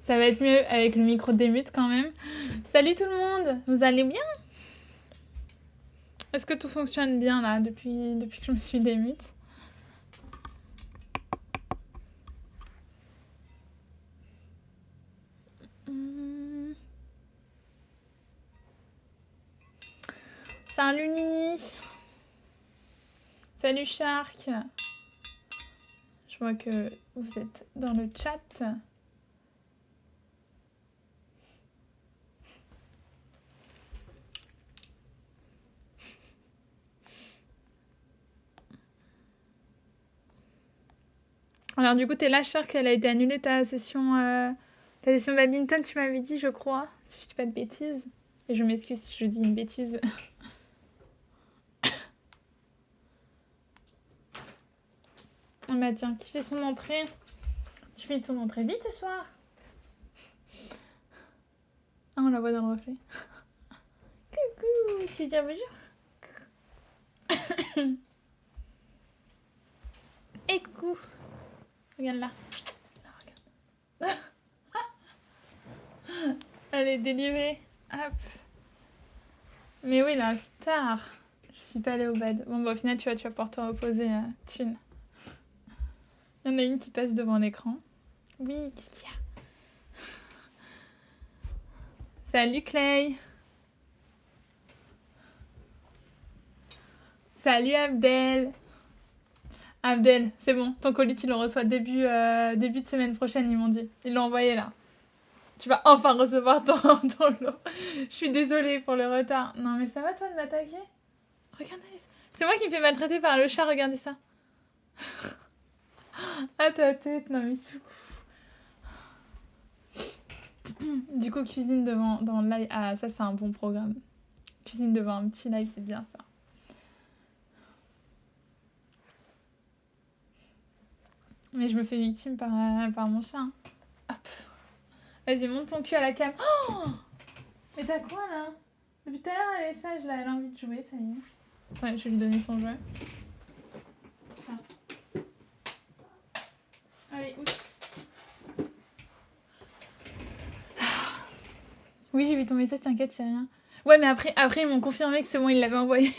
Ça va être mieux avec le micro démute quand même. Salut tout le monde, vous allez bien? Est-ce que tout fonctionne bien là depuis que je me suis démute? Salut Nini. Salut Shark. Je vois que vous êtes dans le chat. Alors du coup, t'es là, Shark, elle a été annulée ta session badminton, tu m'avais dit, je crois, si je dis pas de bêtises. Et je m'excuse si je dis une bêtise. Oh bah tiens, qui fait son entrée? Tu fais ton entrée vite ce soir? Ah, on la voit dans le reflet. Coucou, tu veux dire bonjour? Et coucou. Regarde là. Regarde. Elle est délivrée. Hop. Mais oui, la star. Je suis pas allée au bad. Bon, bah au final, tu vas pouvoir te reposer, chill. Il y en a une qui passe devant l'écran. Oui, qu'est-ce qu'il y a? Salut Clay. Salut Abdel. Abdel, c'est bon, ton colis tu le reçois début de semaine prochaine, ils m'ont dit. Ils l'ont envoyé là. Tu vas enfin recevoir ton lot. Je suis désolée pour le retard. Non mais ça va toi de m'attaquer? Regardez, c'est moi qui me fais maltraiter par le chat, regardez ça. Ah ta tête, non mais soukou. Du coup, cuisine dans le live. Ah, ça c'est un bon programme. Cuisine devant un petit live, c'est bien ça. Mais je me fais victime par mon chat. Hein. Hop. Vas-y, monte ton cul à la cam. Oh, mais t'as quoi là? Depuis tout à l'heure, elle est sage là, elle a envie de jouer, ça y est. Enfin, je vais lui donner son jouet. Tiens. Allez, ouf. Oui, j'ai vu ton message, t'inquiète, c'est rien. Ouais, mais après ils m'ont confirmé que c'est bon, ils l'avaient envoyé.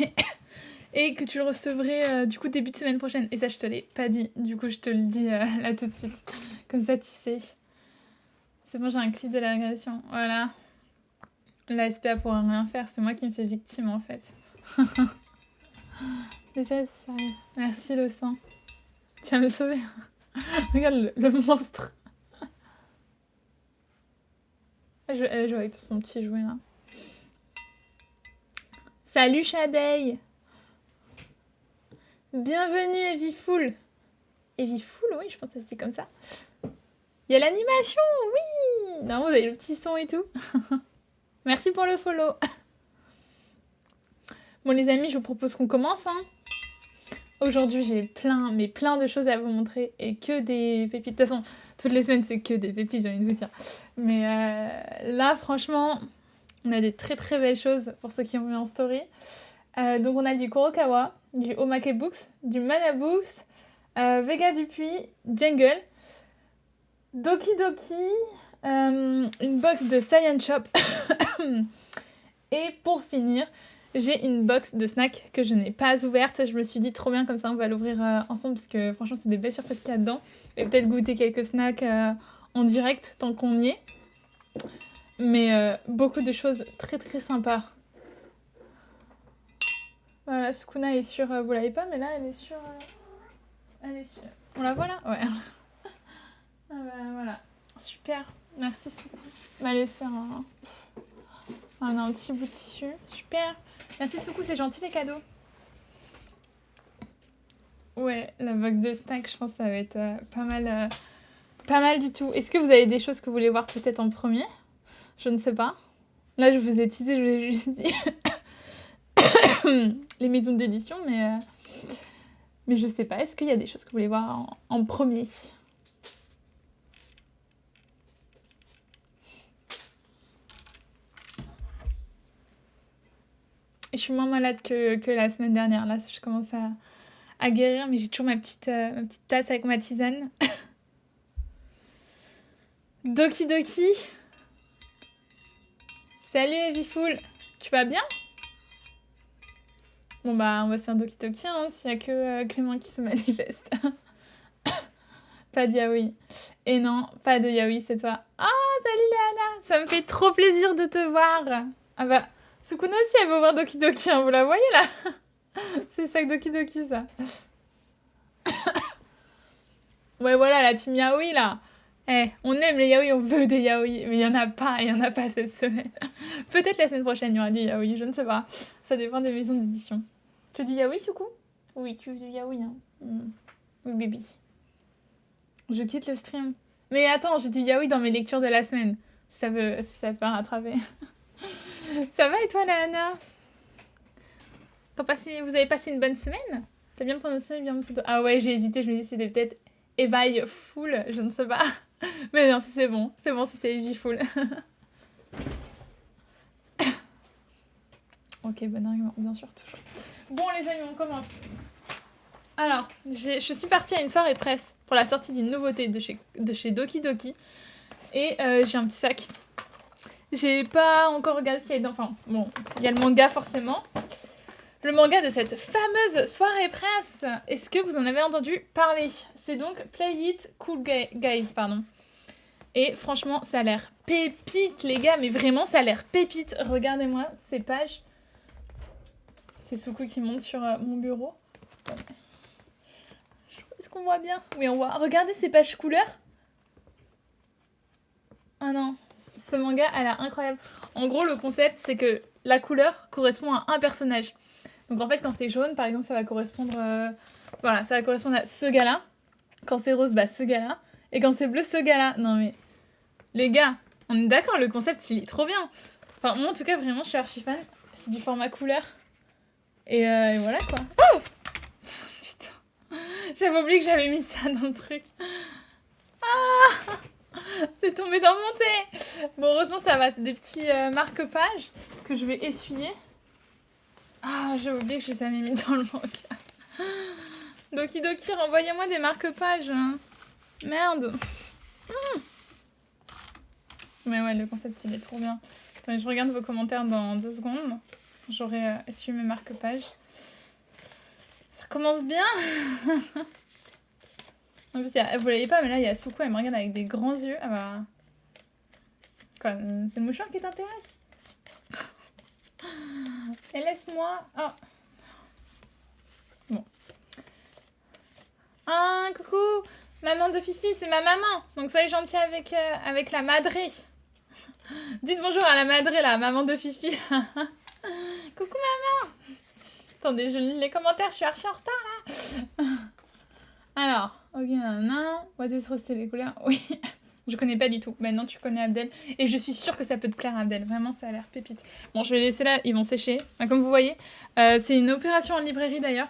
Et que tu le recevrais du coup début de semaine prochaine. Et ça, je te l'ai pas dit. Du coup, je te le dis là tout de suite. Comme ça, tu sais. C'est bon, j'ai un clip de l'agression. Voilà. La SPA pourra rien faire. C'est moi qui me fais victime, en fait. Mais ça arrive. Merci, le sang. Tu vas me sauver. Regarde le monstre. Elle joue avec son petit jouet, là. Salut, Shadei. Bienvenue, Evifoul. Evifoul, oui, je pense que c'est comme ça. Il y a l'animation, oui. Non, vous avez le petit son et tout. Merci pour le follow. Bon, les amis, je vous propose qu'on commence. Hein. Aujourd'hui, j'ai plein de choses à vous montrer et que des pépites. De toute façon, toutes les semaines, c'est que des pépites, j'ai envie de vous dire. Mais là, franchement, on a des très très belles choses pour ceux qui ont vu en story. Donc, on a du Kurokawa, du Omake Books, du Mana Books, Vega Dupuis, Jungle, Doki Doki, une box de Science Shop. Et pour finir, j'ai une box de snacks que je n'ai pas ouverte. Je me suis dit trop bien, comme ça on va l'ouvrir ensemble parce que franchement c'est des belles surprises qu'il y a dedans. Et peut-être goûter quelques snacks en direct tant qu'on y est. Mais beaucoup de choses très très sympas. Voilà, Sukuna est sur... vous l'avez pas, mais là elle est sur... elle est sur... On la voit là? Ouais. Ah bah voilà. Super. Merci Suku. M'a laissé un petit bout de tissu. Super. Merci Suku, c'est gentil les cadeaux. Ouais, la box de snacks, je pense que ça va être pas mal du tout. Est-ce que vous avez des choses que vous voulez voir peut-être en premier? Je ne sais pas. Là, je vous ai teasé, je vous ai juste dit les maisons d'édition, mais je sais pas. Est-ce qu'il y a des choses que vous voulez voir en premier? Et je suis moins malade que la semaine dernière. Là, je commence à guérir, mais j'ai toujours ma petite tasse avec ma tisane. Doki Doki. Salut Eviful. Tu vas bien? Bon bah on va se faire Doki Doki hein, s'il y a que Clément qui se manifeste. Pas de yaoi. Et non, pas de yaoi, c'est toi. Oh, salut Léana. Ça me fait trop plaisir de te voir. Ah bah, Sukuna aussi elle veut voir Doki Doki, hein, vous la voyez là? C'est ça que Doki Doki ça. Ouais voilà, la team yaoi là. Eh, on aime les yaoi, on veut des yaoi, mais il y en a pas cette semaine. Peut-être la semaine prochaine il y aura du yaoi, je ne sais pas. Ça dépend des maisons d'édition. Tu veux du yaoi, Suku? Oui, tu veux du yaoi, hein. Oui, baby. Je quitte le stream. Mais attends, j'ai du yaoi dans mes lectures de la semaine. Si ça peut rattraper. Ça va et toi, Lana? Vous avez passé une bonne semaine? T'as bien prononcé bien mon pseudo? Ah ouais, j'ai hésité, je me dis c'était peut-être Evaille Full, je ne sais pas. Mais non, c'est bon si c'est Evie Full. Ok, bon argument, bien sûr, toujours. Bon les amis, on commence. Alors, je suis partie à une soirée presse pour la sortie d'une nouveauté de chez Doki Doki. Et j'ai un petit sac. J'ai pas encore regardé ce qu'il y a dedans. Enfin, bon, il y a le manga forcément. Le manga de cette fameuse soirée presse. Est-ce que vous en avez entendu parler? C'est donc Play It Cool Guys, pardon. Et franchement, ça a l'air pépite, les gars. Mais vraiment, ça a l'air pépite. Regardez-moi ces pages. C'est Suku qui monte sur mon bureau. Est-ce qu'on voit bien? Oui, on voit. Regardez ces pages couleurs. Ah non, ce manga a l'air incroyable. En gros, le concept, c'est que la couleur correspond à un personnage. Donc en fait, quand c'est jaune, par exemple, ça va correspondre... Voilà, ça va correspondre à ce gars-là. Quand c'est rose, bah ce gars-là. Et quand c'est bleu, ce gars-là. Non mais... Les gars, on est d'accord, le concept, il est trop bien. Enfin, moi, en tout cas, vraiment, je suis archi fan. C'est du format couleur. Et voilà, quoi. Oh putain. J'avais oublié que j'avais mis ça dans le truc. Ah, c'est tombé dans mon thé. Bon, heureusement, ça va. C'est des petits marque-pages que je vais essuyer. Ah, j'ai oublié que je les avais mis dans le manga. Doki Doki, renvoyez-moi des marque-pages. Merde. Mais ouais, le concept, il est trop bien. Attendez, je regarde vos commentaires dans 2 secondes. J'aurai essuyé mes marque-pages. Ça commence bien. En plus, vous l'avez pas, mais là, il y a Suko, elle me regarde avec des grands yeux. Ah bah... Quoi, c'est le mouchoir qui t'intéresse? Et laisse-moi... Oh. Bon. Ah, coucou. Maman de Fifi, c'est ma maman. Donc soyez gentils avec la madré. Dites bonjour à la madré, là, maman de Fifi. Coucou, maman. Attendez, je lis les commentaires, je suis archi en retard, là. Alors, ok, nanana. What is rester les couleurs? Oui. Je connais pas du tout. Maintenant, tu connais Abdel. Et je suis sûre que ça peut te plaire, Abdel. Vraiment, ça a l'air pépite. Bon, je vais les laisser là. Ils vont sécher. Enfin, comme vous voyez, c'est une opération en librairie, d'ailleurs.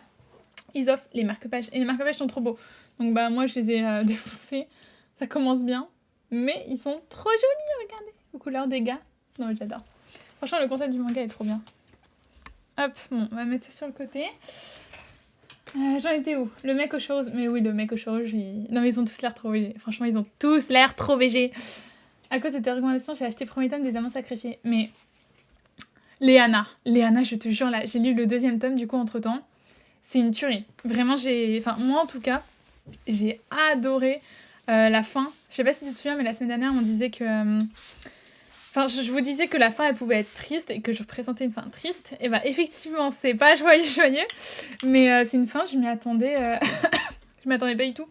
Ils offrent les marque-pages. Et les marque-pages sont trop beaux. Donc, bah, moi, je les ai défoncés. Ça commence bien. Mais ils sont trop jolis, regardez. Aux couleurs des gars. Non, mais j'adore. Franchement, le concept du manga est trop bien. Hop, bon, on va mettre ça sur le côté. J'en étais où? Le mec aux choses. Mais oui, le mec aux choses, non mais ils ont tous l'air trop végés. Franchement, ils ont tous l'air trop végés. À cause de tes recommandations, j'ai acheté premier tome des Amants Sacrifiés. Mais... Léana, je te jure, là, j'ai lu le 2e tome, du coup, entre-temps. C'est une tuerie. Vraiment, Enfin, moi, en tout cas, j'ai adoré la fin. Je sais pas si tu te souviens, mais la semaine dernière, on disait que... Enfin, je vous disais que la fin, elle pouvait être triste et que je présentais une fin triste. Et bah, effectivement, c'est pas joyeux, mais c'est une fin, je m'y attendais... je m'attendais pas du tout.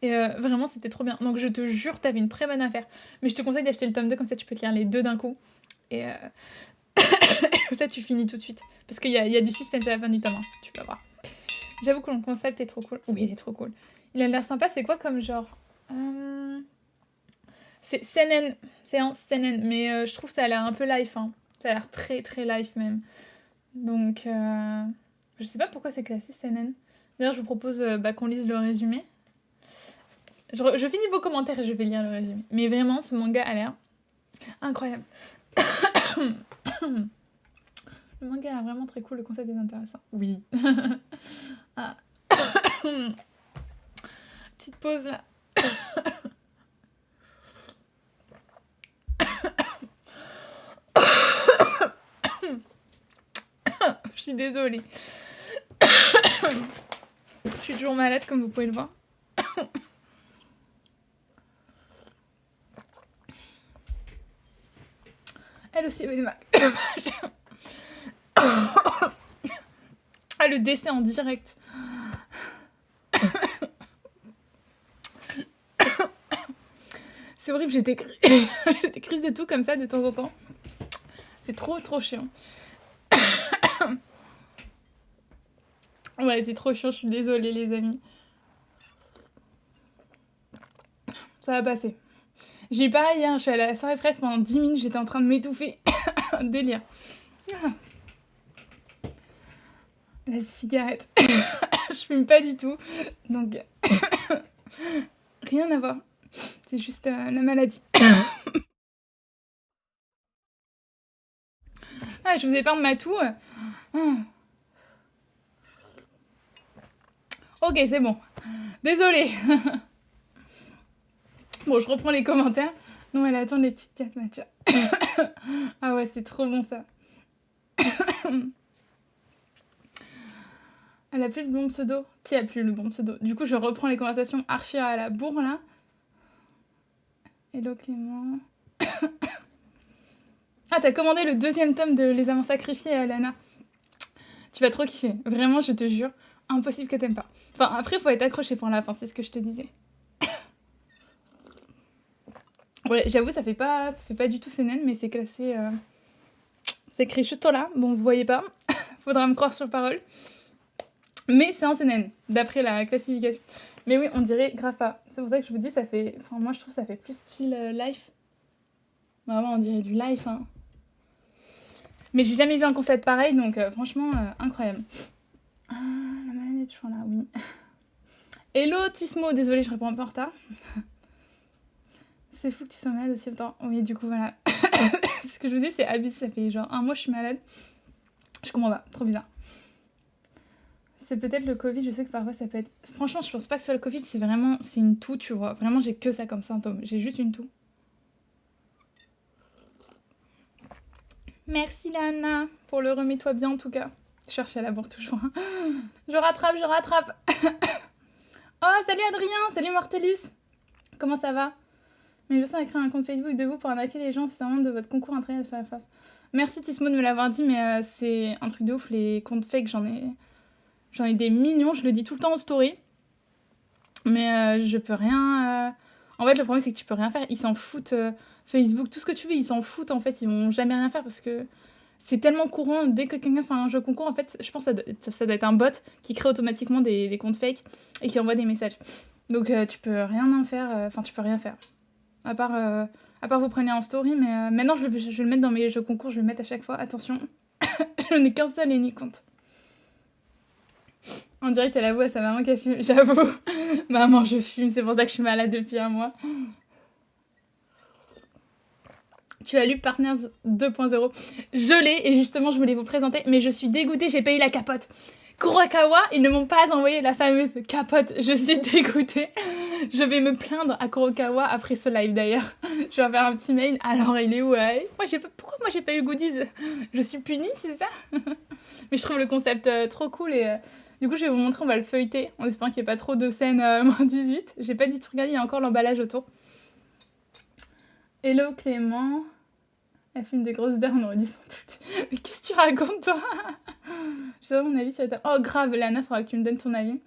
Et vraiment, c'était trop bien. Donc, je te jure, t'avais une très bonne affaire. Mais je te conseille d'acheter le tome 2, comme ça, tu peux te lire les 2 d'un coup. Et comme ça, tu finis tout de suite. Parce qu'il y a du suspense à la fin du tome 1, tu vas voir. J'avoue que le concept est trop cool. Oui, il est trop cool. Il a l'air sympa, c'est quoi comme genre C'est seinen, séance seinen, mais je trouve que ça a l'air un peu life, hein. Ça a l'air très très life même. Donc, je sais pas pourquoi c'est classé seinen. D'ailleurs, je vous propose qu'on lise le résumé. Je finis vos commentaires et je vais lire le résumé. Mais vraiment, ce manga a l'air incroyable. Le manga a l'air vraiment très cool, le concept est intéressant. Oui. Ah. Petite pause là. suis désolée. Je suis toujours malade, comme vous pouvez le voir. Elle aussi avait des marques. Ah, le décès en direct. C'est horrible, j'ai des crises de tout comme ça de temps en temps. C'est trop chiant. Ouais, c'est trop chiant, je suis désolée les amis. Ça va passer. J'ai eu pareil hier, je suis allée à la soirée fraise pendant 10 minutes, j'étais en train de m'étouffer. Délire. La cigarette. Je fume pas du tout. Donc, rien à voir. C'est juste la maladie. Ah, je vous épargne ma toux. Ok, c'est bon. Désolée. Bon, je reprends les commentaires. Non, elle attend les petites cates matcha. Ah ouais, c'est trop bon ça. Elle a plus le bon pseudo. Qui a plus le bon pseudo? Du coup, je reprends les conversations archi à la bourre là. Hello Clément. Ah, t'as commandé le 2e tome de Les Amants Sacrifiés à Lana. Tu vas trop kiffer. Vraiment, je te jure. Impossible que t'aimes pas. Enfin, après, faut être accroché pour la fin, c'est ce que je te disais. Ouais, j'avoue, ça fait pas du tout CNN, mais c'est classé... C'est écrit juste là. Bon, vous voyez pas. Faudra me croire sur parole. Mais c'est en CNN, d'après la classification. Mais oui, on dirait grave pas. C'est pour ça que je vous dis, ça fait... Enfin, moi, je trouve que ça fait plus style life. Vraiment, on dirait du life, hein. Mais j'ai jamais vu un concept pareil, donc franchement, incroyable. Ah, la maladie est toujours là, oui. Hello, Tismo, désolée, je réponds un peu en retard. C'est fou que tu sois malade aussi longtemps. Oui, du coup, voilà. Ce que je vous dis, c'est abusé, ça fait genre 1 mois, je suis malade. Je comprends pas, trop bizarre. C'est peut-être le Covid, je sais que parfois ça peut être... Franchement, je pense pas que ce soit le Covid, c'est vraiment... C'est une toux, tu vois. Vraiment, j'ai que ça comme symptôme. J'ai juste une toux. Merci, Lana, pour le remets-toi bien, en tout cas. Je cherche à la bourre toujours. Je rattrape. Oh, salut Adrien, salut Mortellus. Comment ça va? Mais je sens à créer un compte Facebook de vous pour arnaquer les gens, c'est vraiment de votre concours intérêt à faire la face. Merci Tismo de me l'avoir dit, mais c'est un truc de ouf, les comptes fake, j'en ai des millions, je le dis tout le temps en story. Mais je peux rien... En fait, le problème, c'est que tu peux rien faire. Ils s'en foutent. Facebook, tout ce que tu veux, ils s'en foutent, en fait. Ils vont jamais rien faire parce que c'est tellement courant. Dès que quelqu'un fait un jeu concours, en fait, je pense que ça doit être un bot qui crée automatiquement des comptes fake et qui envoie des messages. Donc, tu peux rien en faire. Enfin, tu peux rien faire. À part vous prenez en story, mais maintenant, je vais le mettre dans mes jeux concours. Je vais le mettre à chaque fois. Attention, je n'ai qu'un seul et unique compte. On dirait que t'as la voix à sa maman qui a fumé. J'avoue. Maman, je fume, c'est pour ça que je suis malade depuis 1 mois. Tu as lu Partners 2.0. Je l'ai, et justement, je voulais vous présenter, mais je suis dégoûtée, j'ai pas eu la capote. Kurokawa, ils ne m'ont pas envoyé la fameuse capote. Je suis dégoûtée. Je vais me plaindre à Kurokawa après ce live d'ailleurs. Je vais leur faire un petit mail. Alors, il est où Pourquoi moi j'ai pas eu le goodies? Je suis punie, c'est ça? Mais je trouve le concept trop cool et... Du coup, je vais vous montrer, on va le feuilleter, en espérant qu'il n'y ait pas trop de scènes moins 18. J'ai pas du tout regardé, il y a encore l'emballage autour. Hello Clément. Elle filme des grosses dames, on aurait dit sans doute. Mais qu'est-ce que tu racontes, toi? Je donne mon avis sur la... Oh, grave, Lana, faudra que tu me donnes ton avis.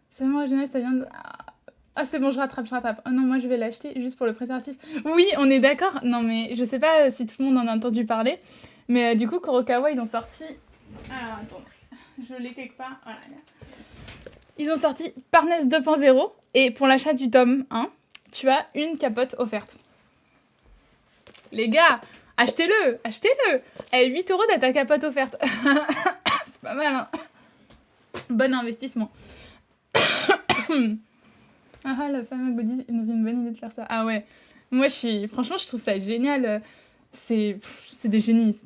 C'est vraiment génial, ça vient de... Ah, c'est bon, je rattrape. Oh non, moi, je vais l'acheter juste pour le préservatif. Oui, on est d'accord. Non, mais je sais pas si tout le monde en a entendu parler. Mais du coup, Kurokawa, ils ont sorti... Alors, attends. Je l'ai quelque part. Voilà. Ils ont sorti Partners 2.0 et pour l'achat du tome 1, tu as une capote offerte. Les gars, achetez-le. Elle est 8 € d'être ta capote offerte. C'est pas mal, hein. Bon investissement. Ah, la femme goodies, ils ont une bonne idée de faire ça. Ah ouais, moi franchement, je trouve ça génial. C'est des génies,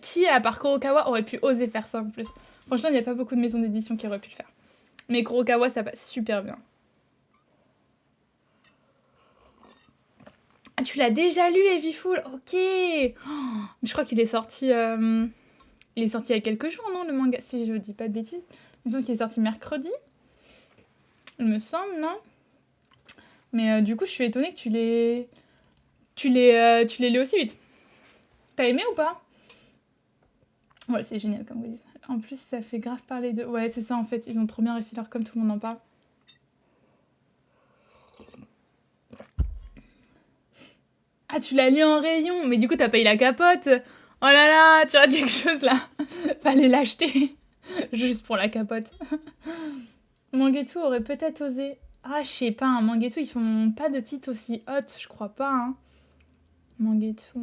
Qui, à part Kurokawa, aurait pu oser faire ça en plus? Franchement, il n'y a pas beaucoup de maisons d'édition qui auraient pu le faire. Mais Kurokawa, ça passe super bien. Ah, tu l'as déjà lu, Heavy Fool? Ok. Je crois qu'il est sorti Il est sorti il y a quelques jours, non, le manga? Si je dis pas de bêtises. Donc, il est sorti mercredi. Il me semble, non? Mais du coup, je suis étonnée que tu les lis aussi vite. T'as aimé ou pas? Ouais, c'est génial comme vous dites. En plus, ça fait grave parler de... Ouais, c'est ça en fait. Ils ont trop bien réussi leur com, tout le monde en parle. Ah, tu l'as lu en rayon. Mais du coup, t'as payé la capote. Oh là là, tu rates quelque chose là. Fallait l'acheter. Juste pour la capote. Mangetsu aurait peut-être osé... Ah, je sais pas, hein. Mangetsu, ils font pas de titres aussi hot, je crois pas. Hein. Mangetsu...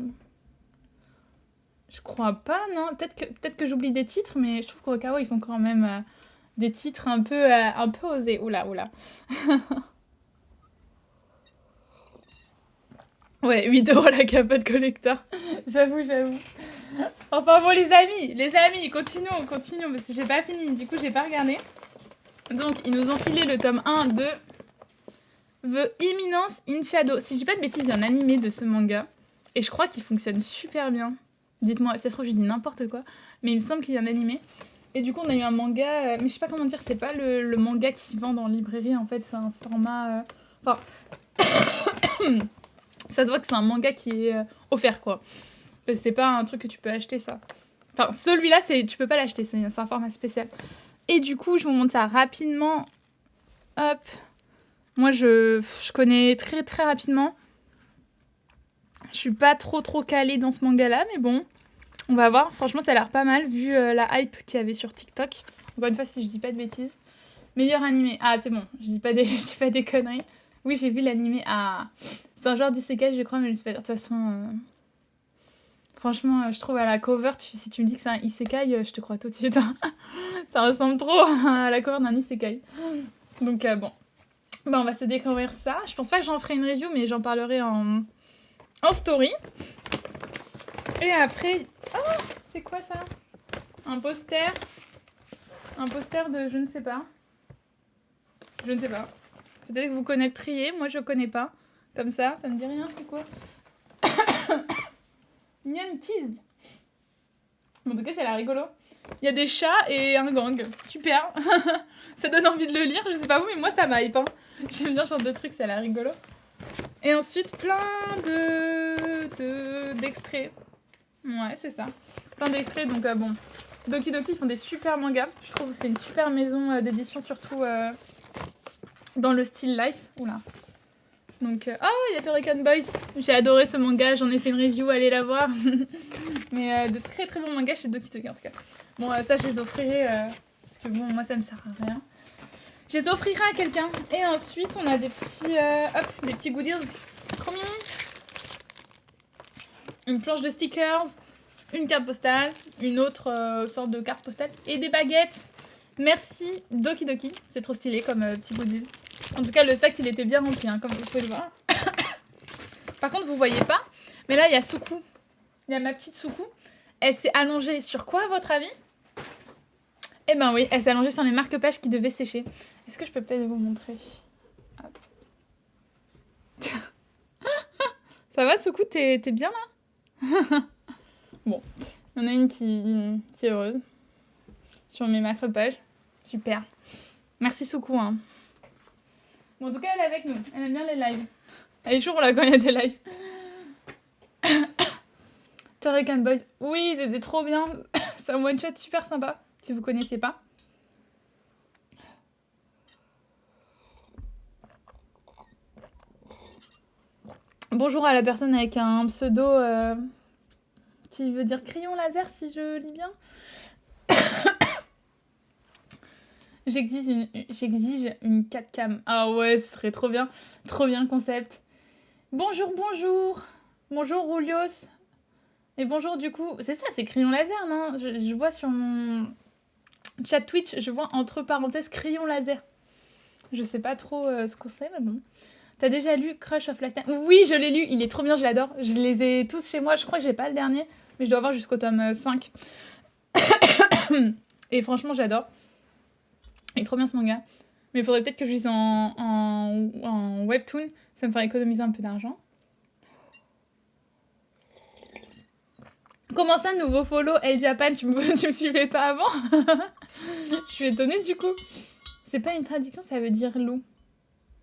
Je crois pas, non. Peut-être que j'oublie des titres, mais je trouve qu'Okao, ils font quand même des titres un peu osés. Oula, oula. Ouais, 8 € la capote collector. J'avoue. Enfin bon, les amis, continuons, parce que j'ai pas fini. Du coup, j'ai pas regardé. Donc, ils nous ont filé le tome 1 de The Imminence in Shadow. Si je dis pas de bêtises, il y a un animé de ce manga. Et je crois qu'il fonctionne super bien. Dites-moi, si ça se trouve, je dis n'importe quoi. Mais il me semble qu'il y a un animé. Et du coup, on a eu un manga... mais je sais pas comment dire, c'est pas le manga qui se vend dans librairie. En fait, c'est un format... Enfin... ça se voit que c'est un manga qui est offert, quoi. C'est pas un truc que tu peux acheter, ça. Enfin, celui-là, tu peux pas l'acheter. C'est un format spécial. Et du coup, je vous montre ça rapidement. Hop. Moi, je connais très, très rapidement. Je suis pas trop calée dans ce manga-là, mais bon, on va voir. Franchement, ça a l'air pas mal, vu la hype qu'il y avait sur TikTok. Encore une fois, si je dis pas de bêtises. Meilleur animé. Ah, c'est bon, je dis pas des conneries. Oui, j'ai vu l'animé. Ah, c'est un genre d'isekai, je crois, mais je sais pas. De toute façon, franchement, je trouve à la cover, si tu me dis que c'est un isekai, je te crois tout de suite. Ça ressemble trop à la cover d'un isekai. Donc, bon. Bah, on va se découvrir ça. Je pense pas que j'en ferai une review, mais j'en parlerai en story. Et après... Oh, c'est quoi ça? Un poster. Un poster de je ne sais pas. Je ne sais pas. Peut-être que vous connaîtriez. Moi, je connais pas. Comme ça me dit rien. C'est quoi? Nyan Cheese. En tout cas, ça a l'air rigolo. Il y a des chats et un gang. Super. Ça donne envie de le lire. Je sais pas vous, mais moi, ça m'hype. Hein. J'aime bien ce genre de trucs. Ça a l'air rigolo. Et ensuite, plein d'extraits. Ouais, c'est ça. Plein d'extraits, donc bon. Doki Doki, ils font des super mangas. Je trouve que c'est une super maison d'édition, surtout dans le style life. Oula. Donc, il y a Torrekan Boys. J'ai adoré ce manga, j'en ai fait une review, allez la voir. Mais de très très bons mangas chez Doki Doki en tout cas. Bon, ça, je les offrirai, parce que bon, moi, ça me sert à rien. Je les offrirai à quelqu'un. Et ensuite, on a des petits goodies. Trop mimi. Une planche de stickers, une carte postale, une autre sorte de carte postale et des baguettes. Merci Doki Doki, c'est trop stylé comme petit goodies. En tout cas, le sac, il était bien rempli, hein, comme vous pouvez le voir. Par contre, vous voyez pas, mais là, il y a Soukou. Il y a ma petite Soukou. Elle s'est allongée sur quoi, à votre avis? Eh ben oui, elle s'est allongée sur les marque-pages qui devaient sécher. Est-ce que je peux peut-être vous montrer? Hop. Ça va, Soukou, t'es bien là? Bon, il y en a une qui est heureuse. Sur mes marque-pages. Super. Merci Soukou. Hein. Bon, en tout cas, elle est avec nous. Elle aime bien les lives. Elle est toujours là quand il y a des lives. Torrekan Boys. Oui, c'était trop bien. C'est un one-shot super sympa. Si vous connaissez pas. Bonjour à la personne avec un pseudo qui veut dire crayon laser si je lis bien. J'exige une 4cam. Ah ouais, ce serait trop bien. Trop bien le concept. Bonjour. Bonjour Roulios. Et bonjour du coup. C'est ça, c'est crayon laser, non? Je vois sur mon chat Twitch, je vois entre parenthèses crayon laser. Je sais pas trop ce qu'on sait, mais bon. T'as déjà lu Crush of Last Time? Oui, je l'ai lu, il est trop bien, je l'adore. Je les ai tous chez moi, je crois que j'ai pas le dernier, mais je dois avoir jusqu'au tome 5. Et franchement, j'adore. Il est trop bien ce manga. Mais il faudrait peut-être que je lise en webtoon, ça me ferait économiser un peu d'argent. Comment ça, nouveau follow El Japan, tu me suivais pas avant? Je suis étonnée du coup. C'est pas une traduction, ça veut dire loup.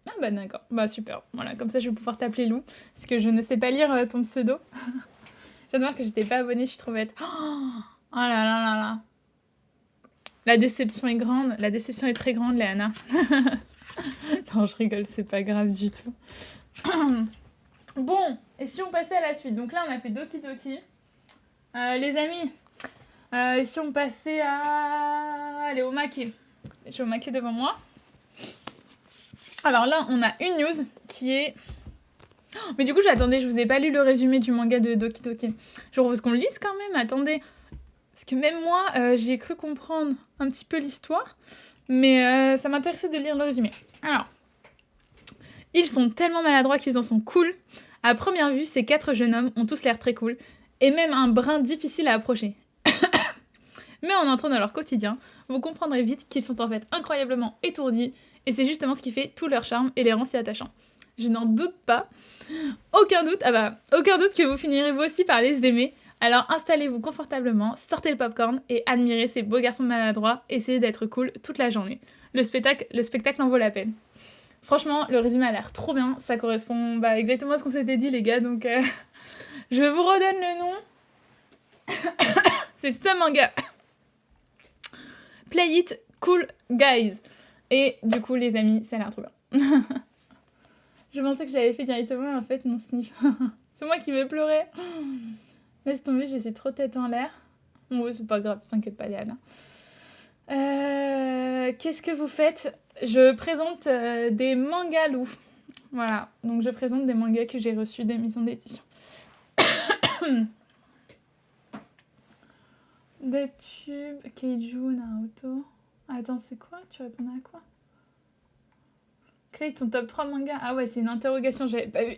Ah bah d'accord, bah super. Voilà, comme ça je vais pouvoir t'appeler Lou. Parce que je ne sais pas lire ton pseudo. J'adore que j'étais pas abonnée, je suis trop bête. Oh là là là là. La déception est grande, la déception est très grande, Léana. Non, je rigole, c'est pas grave du tout. Bon, et si on passait à la suite? Donc là, on a fait Doki Doki. Les amis, si on passait à... Allez, au maquet. J'ai au maquet devant moi. Alors là, on a une news qui est... Oh, mais du coup, j'attendais, je vous ai pas lu le résumé du manga de Doki Doki. Je propose qu'on le lise quand même, attendez. Parce que même moi, j'ai cru comprendre un petit peu l'histoire. Mais ça m'intéressait de lire le résumé. Alors, ils sont tellement maladroits qu'ils en sont cool. À première vue, ces 4 jeunes hommes ont tous l'air très cool. Et même un brin difficile à approcher. Mais en entrant dans leur quotidien, vous comprendrez vite qu'ils sont en fait incroyablement étourdis. Et c'est justement ce qui fait tout leur charme et les rend si attachants. Je n'en doute pas. Aucun doute que vous finirez vous aussi par les aimer. Alors installez-vous confortablement, sortez le popcorn et admirez ces beaux garçons maladroits, essayez d'être cool toute la journée. Le spectacle en vaut la peine. Franchement, le résumé a l'air trop bien, ça correspond exactement à ce qu'on s'était dit les gars, donc je vous redonne le nom. C'est ce manga. Play It Cool Guys. Et du coup les amis, ça a l'air trop bien. Je pensais que je l'avais fait directement, en fait non, sniff. C'est moi qui vais pleurer. Laisse tomber, je suis trop tête en l'air. Bon, c'est pas grave, t'inquiète pas, Léana. Qu'est-ce que vous faites? Je présente des mangas loups. Voilà, donc je présente des mangas que j'ai reçus des maisons d'édition. Des tubes, Keiju, Naruto. Attends, c'est quoi? Tu répondais à quoi? Clay, ton top 3 mangas? Ah ouais, c'est une interrogation, j'avais pas vu.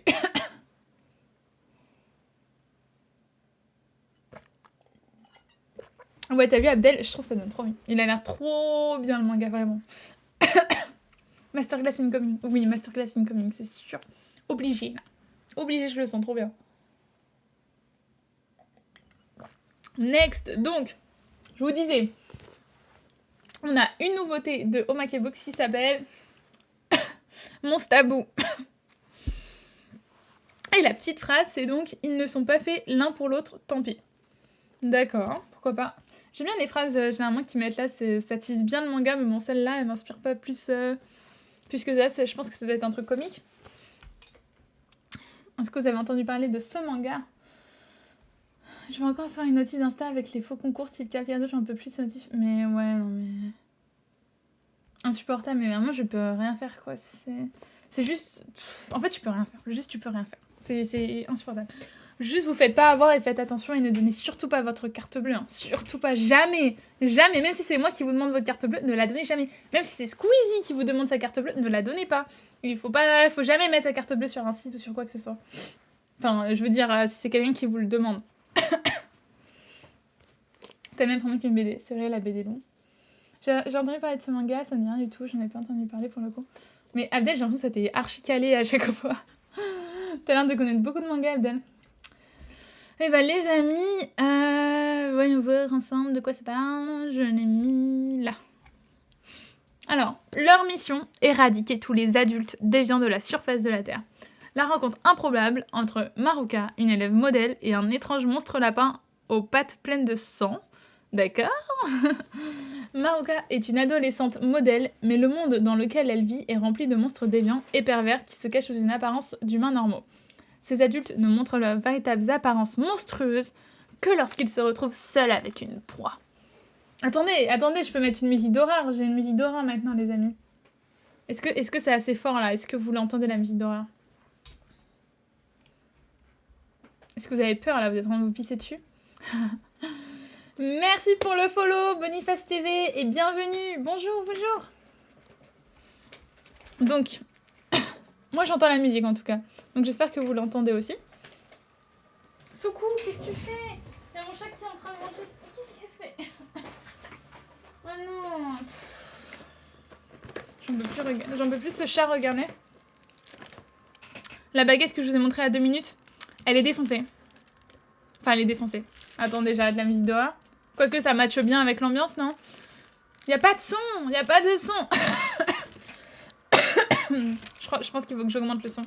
Ouais, t'as vu Abdel? Je trouve que ça donne trop envie. Il a l'air trop bien le manga, vraiment. Masterclass incoming. Oui, Masterclass incoming, c'est sûr. Obligé, là. Obligé, je le sens trop bien. Next, donc, je vous disais, on a une nouveauté de Omake Books qui s'appelle Monstabou. Et la petite phrase, c'est donc « Ils ne sont pas faits l'un pour l'autre, tant pis ». D'accord, pourquoi pas. J'aime bien les phrases, généralement, qui mettent là, ça tease bien le manga, mais bon, celle-là, elle m'inspire pas plus que ça. Je pense que ça doit être un truc comique. Est-ce que vous avez entendu parler de ce manga? Je vais encore faire une notif d'Insta avec les faux concours type 4 2, j'en peux plus de notif. Mais ouais, non mais... Insupportable, mais vraiment, je peux rien faire, quoi. C'est juste... En fait, tu peux rien faire. Juste, tu peux rien faire. C'est insupportable. Juste, vous faites pas avoir et faites attention et ne donnez surtout pas votre carte bleue. Hein. Surtout pas. Jamais. Jamais. Même si c'est moi qui vous demande votre carte bleue, ne la donnez jamais. Même si c'est Squeezie qui vous demande sa carte bleue, ne la donnez pas. Il faut jamais mettre sa carte bleue sur un site ou sur quoi que ce soit. Enfin, je veux dire, si c'est quelqu'un qui vous le demande. T'as même promis qu'une BD. C'est vrai, la BD long. J'ai entendu parler de ce manga, ça me dit rien du tout. J'en ai pas entendu parler pour le coup. Mais Abdel, j'ai l'impression que ça t'est archi calé à chaque fois. T'as l'air de connaître beaucoup de mangas, Abdel. Eh ben les amis, voyons voir ensemble de quoi ça parle. Je l'ai mis là. Alors, leur mission, éradiquer tous les adultes déviants de la surface de la Terre. La rencontre improbable entre Maruka, une élève modèle, et un étrange monstre lapin aux pattes pleines de sang. D'accord. Maruka est une adolescente modèle, mais le monde dans lequel elle vit est rempli de monstres déviants et pervers qui se cachent sous une apparence d'humains normaux. Ces adultes ne montrent leurs véritables apparences monstrueuses que lorsqu'ils se retrouvent seuls avec une proie. Attendez, je peux mettre une musique d'horreur. J'ai une musique d'horreur maintenant, les amis. Est-ce que c'est assez fort, là? Est-ce que vous l'entendez, la musique d'horreur? Est-ce que vous avez peur, là? Vous êtes en train de vous pisser dessus? Merci pour le follow, Boniface TV, et bienvenue. Bonjour. Donc, moi j'entends la musique en tout cas. Donc j'espère que vous l'entendez aussi. Soukou, qu'est-ce que tu fais? Il y a mon chat qui est en train de manger. Qu'est-ce qu'elle fait? Oh non. J'en peux plus de ce chat, regardez. La baguette que je vous ai montrée à 2 minutes, elle est défoncée. Enfin, elle est défoncée. Attendez, j'arrête la musique dehors. Quoique ça matche bien avec l'ambiance, non? Y a pas de son! Y a pas de son! Je pense qu'il faut que j'augmente le son.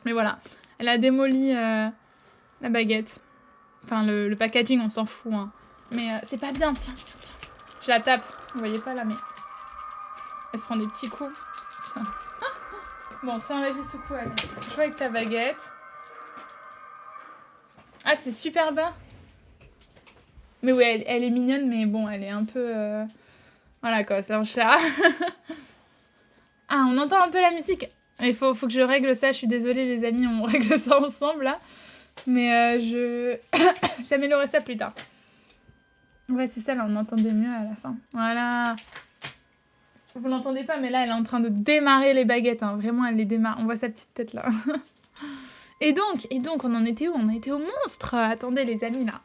Mais voilà. Elle a démoli la baguette. Enfin, le packaging, on s'en fout. Hein. Mais c'est pas bien. Tiens. Je la tape. Vous voyez pas là, mais... Elle se prend des petits coups. Tiens. Bon, tiens, vas-y, secoue. Allez. Joue avec ta baguette. Ah, c'est super bas. Mais ouais, elle est mignonne, mais bon, elle est un peu... Voilà, quoi, c'est un chat. Ah, on entend un peu la musique. Il faut que je règle ça. Je suis désolée, les amis, on règle ça ensemble, là. Mais j'améliorerai ça plus tard. Ouais, c'est ça, là, on entendait mieux à la fin. Voilà. Vous l'entendez pas, mais là, elle est en train de démarrer les baguettes. Hein. Vraiment, elle les démarre. On voit sa petite tête, là. Et donc, on en était où? On était au monstre. Attendez, les amis, là.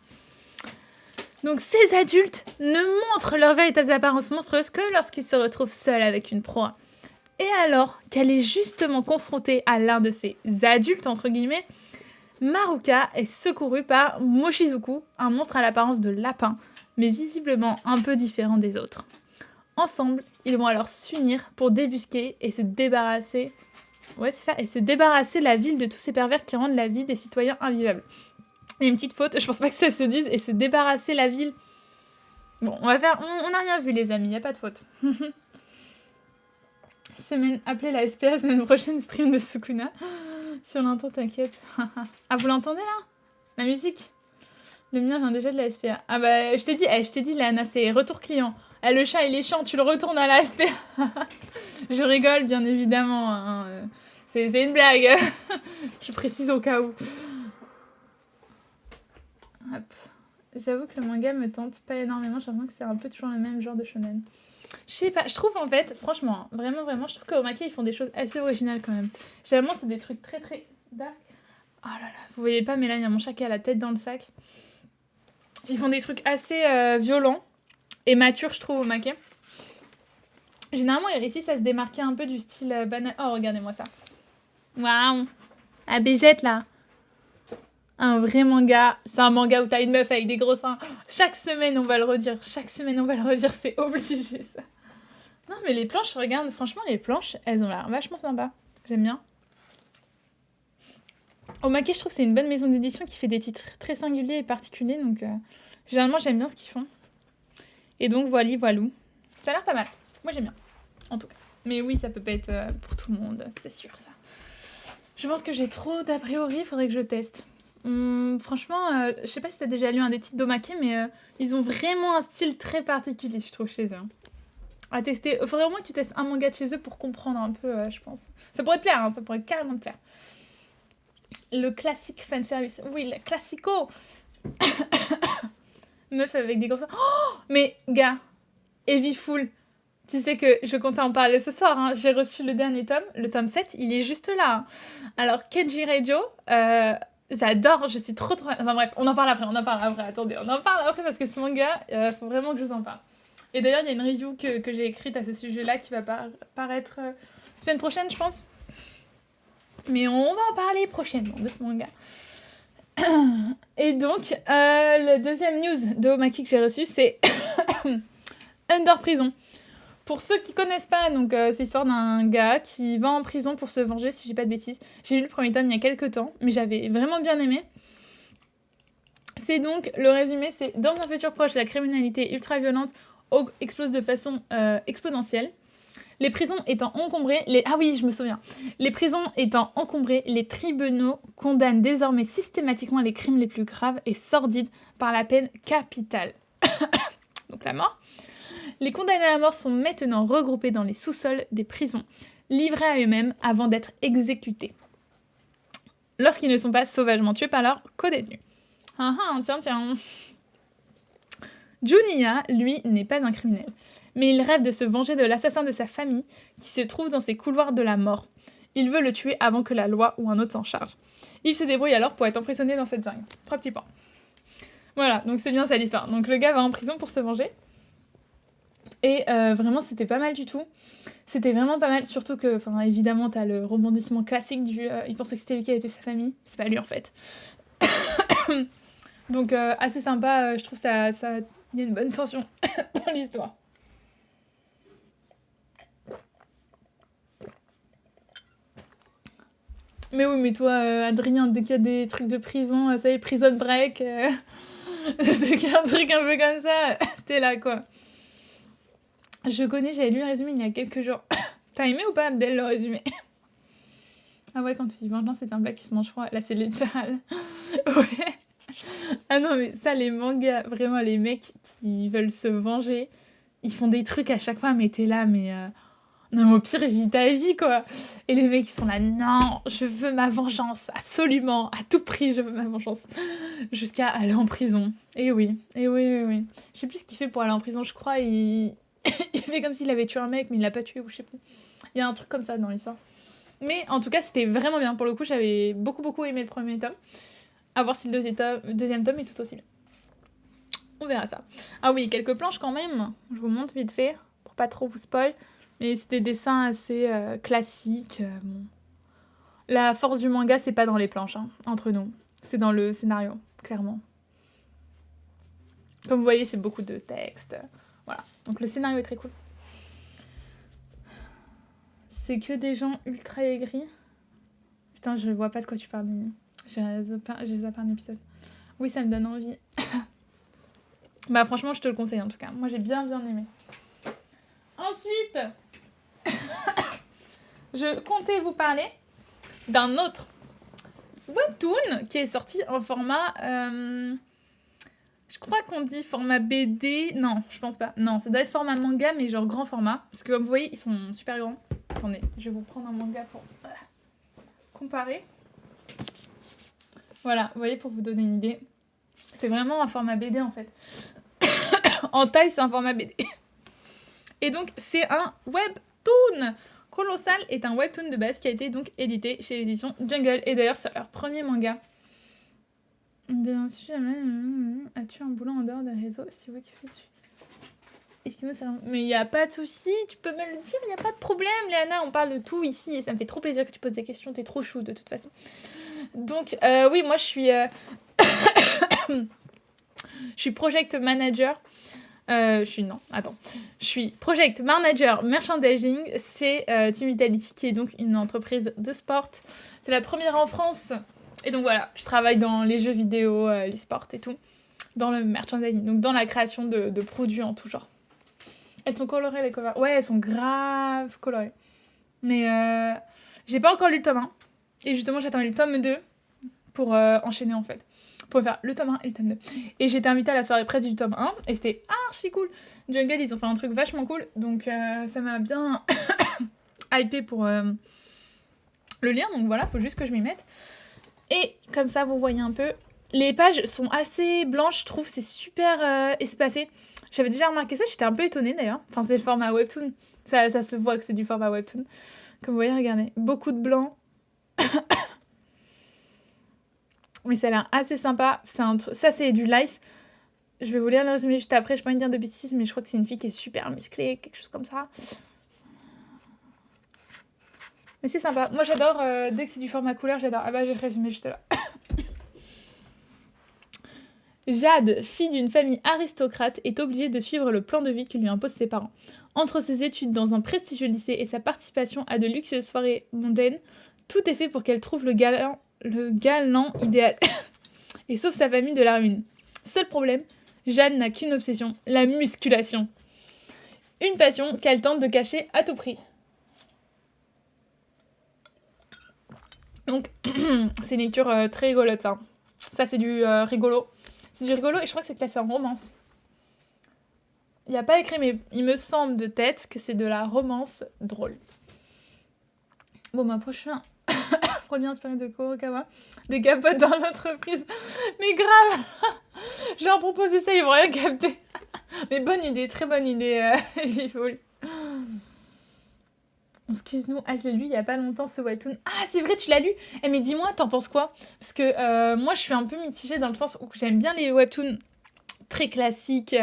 Donc, ces adultes ne montrent leurs véritables apparences monstrueuses que lorsqu'ils se retrouvent seuls avec une proie. Et alors qu'elle est justement confrontée à l'un de ces adultes, entre guillemets, Maruka est secourue par Mochizuku, un monstre à l'apparence de lapin, mais visiblement un peu différent des autres. Ensemble, ils vont alors s'unir pour débusquer et se débarrasser... Ouais, c'est ça, et se débarrasser la ville de tous ces pervers qui rendent la vie des citoyens invivable. Il y a une petite faute, je pense pas que ça se dise, et se débarrasser la ville... Bon, on va faire... On n'a rien vu, les amis, y a pas de faute. Appelez la SPA semaine prochaine, stream de Sukuna. Sur l'intro, t'inquiète. Ah, vous l'entendez là? La musique? Le mien vient déjà de la SPA. Ah bah, je t'ai dit, Lana, c'est retour client. Ah, le chat, il est chiant, tu le retournes à la SPA. Je rigole, bien évidemment. Hein. C'est une blague. Je précise au cas où. Hop. J'avoue que le manga me tente pas énormément. J'ai l'impression que c'est un peu toujours le même genre de shonen. Je sais pas, je trouve en fait, franchement, vraiment, je trouve qu'Omake, ils font des choses assez originales quand même. Généralement, c'est des trucs très dark. Oh là là, vous voyez pas, mais là, il y a mon chat qui a la tête dans le sac. Ils font des trucs assez violents et matures, je trouve, Omake. Généralement, ici, ça se démarquait un peu du style banal. Oh, regardez-moi ça. Waouh, la bégette, là. Un vrai manga, c'est un manga où t'as une meuf avec des gros seins. Chaque semaine, on va le redire, c'est obligé, ça. Non, mais les planches, regarde, franchement, les planches, elles ont l'air vachement sympas. J'aime bien. Omake, je trouve que c'est une bonne maison d'édition qui fait des titres très singuliers et particuliers, donc généralement, j'aime bien ce qu'ils font. Et donc, voilou. Ça a l'air pas mal. Moi, j'aime bien, en tout cas. Mais oui, ça peut pas être pour tout le monde, c'est sûr, ça. Je pense que j'ai trop d'a priori, il faudrait que je teste. Franchement, je sais pas si t'as déjà lu un des titres d'Omake, mais ils ont vraiment un style très particulier, je trouve, chez eux. À tester. Il faudrait au moins que tu testes un manga de chez eux pour comprendre un peu, je pense. Ça pourrait te plaire, hein, ça pourrait carrément te plaire. Le classique fanservice. Oui, le classico. Meuf avec des gros seins. Oh, mais, gars, Heavy Full. Tu sais que je comptais en parler ce soir. Hein. J'ai reçu le dernier tome. Le tome 7, il est juste là. Hein. Alors, Kenji Reijo... j'adore, je suis trop... Enfin bref, on en parle après. Attendez, on en parle après parce que ce manga, faut vraiment que je vous en parle. Et d'ailleurs, il y a une review que j'ai écrite à ce sujet-là qui va paraître semaine prochaine, je pense. Mais on va en parler prochainement de ce manga. Et donc, le deuxième news de Omake que j'ai reçu, c'est Under Prison. Pour ceux qui connaissent pas, donc c'est l'histoire d'un gars qui va en prison pour se venger, si j'ai pas de bêtises. J'ai lu le premier tome il y a quelques temps, mais j'avais vraiment bien aimé. C'est donc, le résumé, c'est dans un futur proche, la criminalité ultra-violente explose de façon exponentielle. Les prisons étant encombrées, Ah oui, je me souviens. Les prisons étant encombrées, les tribunaux condamnent désormais systématiquement les crimes les plus graves et sordides par la peine capitale. Donc la mort. Les condamnés à mort sont maintenant regroupés dans les sous-sols des prisons, livrés à eux-mêmes avant d'être exécutés. Lorsqu'ils ne sont pas sauvagement tués par leurs co-détenus. Tiens. Junya, lui, n'est pas un criminel, mais il rêve de se venger de l'assassin de sa famille qui se trouve dans ces couloirs de la mort. Il veut le tuer avant que la loi ou un autre s'en charge. Il se débrouille alors pour être emprisonné dans cette jungle. 3 petits points. Voilà, donc c'est bien ça l'histoire. Donc le gars va en prison pour se venger. Et vraiment, c'était pas mal du tout. C'était vraiment pas mal, surtout que, évidemment, t'as le rebondissement classique du il pensait que c'était lui qui avait tué sa famille. C'est pas lui, en fait. Donc assez sympa, je trouve ça il y a une bonne tension dans l'histoire. Mais oui, mais toi, Adrien, dès qu'il y a des trucs de prison, ça y est, prison break, dès qu'il y a un truc un peu comme ça, t'es là, quoi. J'avais lu le résumé il y a quelques jours. T'as aimé ou pas, Abdel, le résumé? Ah ouais, quand tu dis vengeance, c'est un plat qui se mange froid. Là, c'est littéral. Ouais. Ah non, mais ça, les mangas, vraiment, les mecs qui veulent se venger, ils font des trucs à chaque fois, mais t'es là, mais... Non, mais au pire, vis ta vie, quoi. Et les mecs, ils sont là, non, je veux ma vengeance, absolument, à tout prix, je veux ma vengeance. Jusqu'à aller en prison. Et oui, oui. Je sais plus ce qu'il fait pour aller en prison, je crois, il fait comme s'il avait tué un mec, mais il l'a pas tué, ou je sais plus. Il y a un truc comme ça dans l'histoire. Mais en tout cas, c'était vraiment bien. Pour le coup, j'avais beaucoup aimé le premier tome. À voir si le deuxième tome est tout aussi bien. On verra ça. Ah oui, quelques planches quand même. Je vous montre vite fait, pour pas trop vous spoil. Mais c'est des dessins assez classiques. Bon. La force du manga, c'est pas dans les planches, hein, entre nous. C'est dans le scénario, clairement. Comme vous voyez, c'est beaucoup de texte. Voilà. Donc le scénario est très cool. C'est que des gens ultra aigris. Putain, je vois pas de quoi tu parles. J'ai zappé un épisode. Oui, ça me donne envie. Bah franchement, je te le conseille en tout cas. Moi, j'ai bien aimé. Ensuite, je comptais vous parler d'un autre webtoon qui est sorti en format... je crois qu'on dit format BD. Non, je pense pas. Non, ça doit être format manga, mais genre grand format. Parce que comme vous voyez, ils sont super grands. Attendez, je vais vous prendre un manga pour comparer. Voilà, vous voyez, pour vous donner une idée. C'est vraiment un format BD en fait. En taille, c'est un format BD. Et donc, c'est un webtoon. Colossal est un webtoon de base qui a été donc édité chez l'édition Jungle. Et d'ailleurs, c'est leur premier manga. As-tu un boulot en dehors des réseaux? Si oui, que fais-tu? Excuse-moi, mais il n'y a pas de souci, tu peux me le dire, il n'y a pas de problème, Léana, on parle de tout ici et ça me fait trop plaisir que tu poses des questions, t'es trop chou de toute façon. Donc, oui, moi je suis... je suis project manager. Je suis project manager merchandising chez Team Vitality, qui est donc une entreprise de sport. C'est la première en France. Et donc voilà, je travaille dans les jeux vidéo, les sports et tout, dans le merchandising, donc dans la création de produits en tout genre. Elles sont colorées les covers. Ouais, elles sont grave colorées. Mais j'ai pas encore lu le tome 1. Et justement, j'attends le tome 2 pour enchaîner en fait. Pour faire le tome 1 et le tome 2. Et j'ai été invitée à la soirée presse du tome 1 et c'était archi cool. Jungle, ils ont fait un truc vachement cool. Donc ça m'a bien hypé pour le lire. Donc voilà, faut juste que je m'y mette. Et comme ça, vous voyez un peu. Les pages sont assez blanches, je trouve. C'est super espacé. J'avais déjà remarqué ça, j'étais un peu étonnée d'ailleurs. Enfin, c'est le format webtoon. Ça se voit que c'est du format webtoon. Comme vous voyez, regardez. Beaucoup de blanc. Mais ça a l'air assez sympa. Ça, c'est du life. Je vais vous lire le résumé juste après. Je peux pas dire de bêtises, mais je crois que c'est une fille qui est super musclée, quelque chose comme ça. Mais c'est sympa. Moi, j'adore. Dès que c'est du format couleur, j'adore. Ah bah, j'ai le résumé juste là. Jade, fille d'une famille aristocrate, est obligée de suivre le plan de vie que lui imposent ses parents. Entre ses études dans un prestigieux lycée et sa participation à de luxueuses soirées mondaines, tout est fait pour qu'elle trouve le galant idéal. Et sauve sa famille de la ruine. Seul problème, Jade n'a qu'une obsession, la musculation. Une passion qu'elle tente de cacher à tout prix. Donc, c'est une lecture très rigolote, ça. Ça, c'est du rigolo. C'est du rigolo et je crois que c'est classé en romance. Il n'y a pas écrit, mais il me semble de tête que c'est de la romance drôle. Bon, ma prochain produit inspiré de Kurokawa, des capotes dans l'entreprise. Mais grave. Je leur propose ça, ils vont rien capter. Mais bonne idée, très bonne idée, Vivol. Excuse-nous, je l'ai lu il y a pas longtemps ce webtoon. Ah, c'est vrai, tu l'as lu? Mais dis-moi, t'en penses quoi? Parce que moi, je suis un peu mitigée dans le sens où j'aime bien les webtoons très classiques.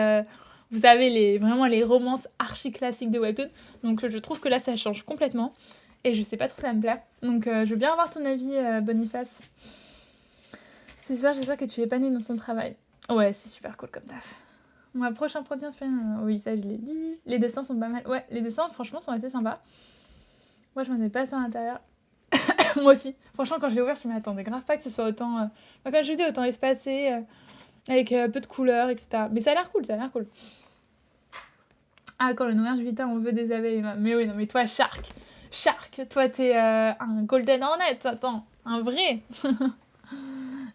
Vous savez, vraiment les romances archi classiques de webtoon. Donc, je trouve que là, ça change complètement. Et je sais pas trop si ça me plaît. Donc, je veux bien avoir ton avis, Boniface. C'est super, j'espère que tu es épanoui dans ton travail. Ouais, c'est super cool comme taf. Mon prochain produit inspiré... Oui, ça, je l'ai lu. Les dessins sont pas mal. Ouais, les dessins, franchement, sont assez sympas. Moi, je m'en ai passé à l'intérieur. Moi aussi. Franchement, quand je l'ai ouvert, je m'attendais grave pas que ce soit autant... Enfin, comme je vous dis, autant espacé, avec peu de couleurs, etc. Mais ça a l'air cool, ça a l'air cool. Ah, quand le noir Vita, on veut des abeilles. Mais oui, non, mais toi, Shark, toi, t'es un Golden Hornet, attends, un vrai.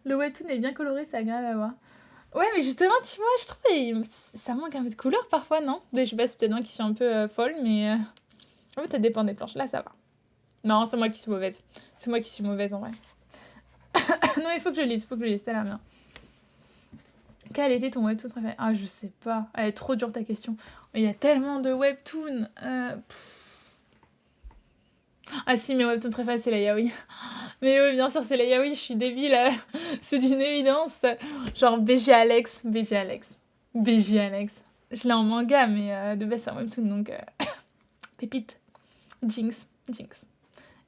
Le webtoon est bien coloré, c'est agréable à voir. Ouais, mais justement, tu vois, je trouve ça manque un peu de couleur parfois, non? Je sais pas, c'est peut-être moi qui suis un peu folle, mais... En fait, ça dépend des planches. Là, ça va. Non, c'est moi qui suis mauvaise. C'est moi qui suis mauvaise, en vrai. Non, il faut que je lise, c'est la mienne. Quel était ton webtoon préféré? Ah, je sais pas. Elle est trop dure, ta question. Il y a tellement de webtoons. Ah si, mes webtoons préférés, c'est la yaoi. Mais oui, bien sûr, c'est la yaoi, je suis débile. C'est d'une évidence. Genre BG Alex. Je l'ai en manga, mais de base, c'est un webtoon, donc... Pépite. Jinx.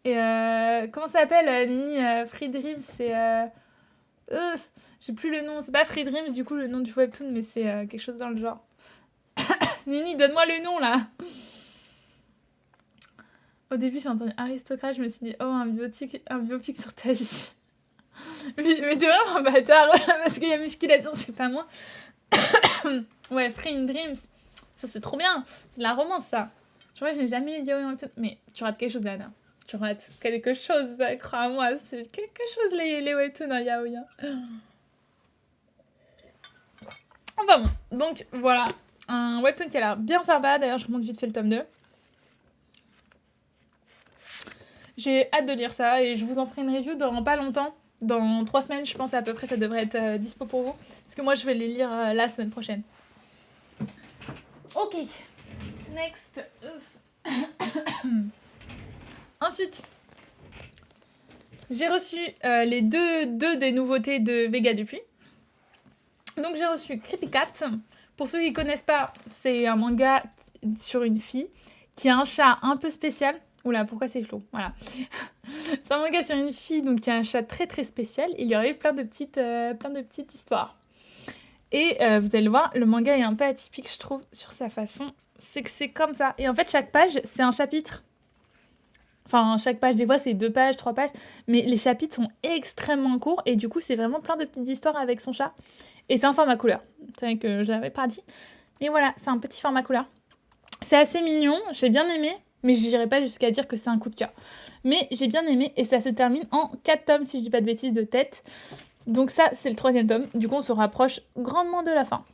Et comment ça s'appelle, Nini Free Dreams, c'est... j'ai plus le nom. C'est pas Free Dreams, du coup, le nom du webtoon, mais c'est quelque chose dans le genre. Nini, donne-moi le nom, là. Au début, j'ai entendu aristocrate, je me suis dit, oh, un biopic sur ta vie. Mais t'es vraiment un bâtard, parce qu'il y a musculation, c'est pas moi. Ouais, Free Dreams, ça c'est trop bien, c'est de la romance, ça. Je vois, je n'ai jamais lu yaoi en webtoon, mais tu rates quelque chose, Lana. Tu rates quelque chose, crois-moi, c'est quelque chose, les webtoons en yaoi. Enfin bon, donc voilà, un webtoon qui a l'air bien sympa, d'ailleurs je remonte vite fait le tome 2. J'ai hâte de lire ça et je vous en ferai une review dans pas longtemps. Dans 3 semaines, je pense à peu près, ça devrait être dispo pour vous. Parce que moi, je vais les lire la semaine prochaine. Ok. Next. Ensuite, j'ai reçu les deux des nouveautés de Vega Dupuis. Donc, j'ai reçu Creepy Cat. Pour ceux qui ne connaissent pas, c'est un manga sur une fille qui a un chat un peu spécial. Oula, pourquoi c'est flou? Voilà. C'est un manga sur une fille donc, qui a un chat très très spécial. Il lui arrive plein de petites histoires. Et vous allez le voir, le manga est un peu atypique, je trouve, sur sa façon. C'est que c'est comme ça. Et en fait, chaque page, c'est un chapitre. Enfin, chaque page, des fois, c'est 2 pages, 3 pages. Mais les chapitres sont extrêmement courts. Et du coup, c'est vraiment plein de petites histoires avec son chat. Et c'est un format couleur. C'est vrai que je l'avais pas dit. Mais voilà, c'est un petit format couleur. C'est assez mignon, j'ai bien aimé. Mais je n'irai pas jusqu'à dire que c'est un coup de cœur. Mais j'ai bien aimé et ça se termine en 4 tomes, si je dis pas de bêtises, de tête. Donc ça, c'est le 3e tome. Du coup, on se rapproche grandement de la fin.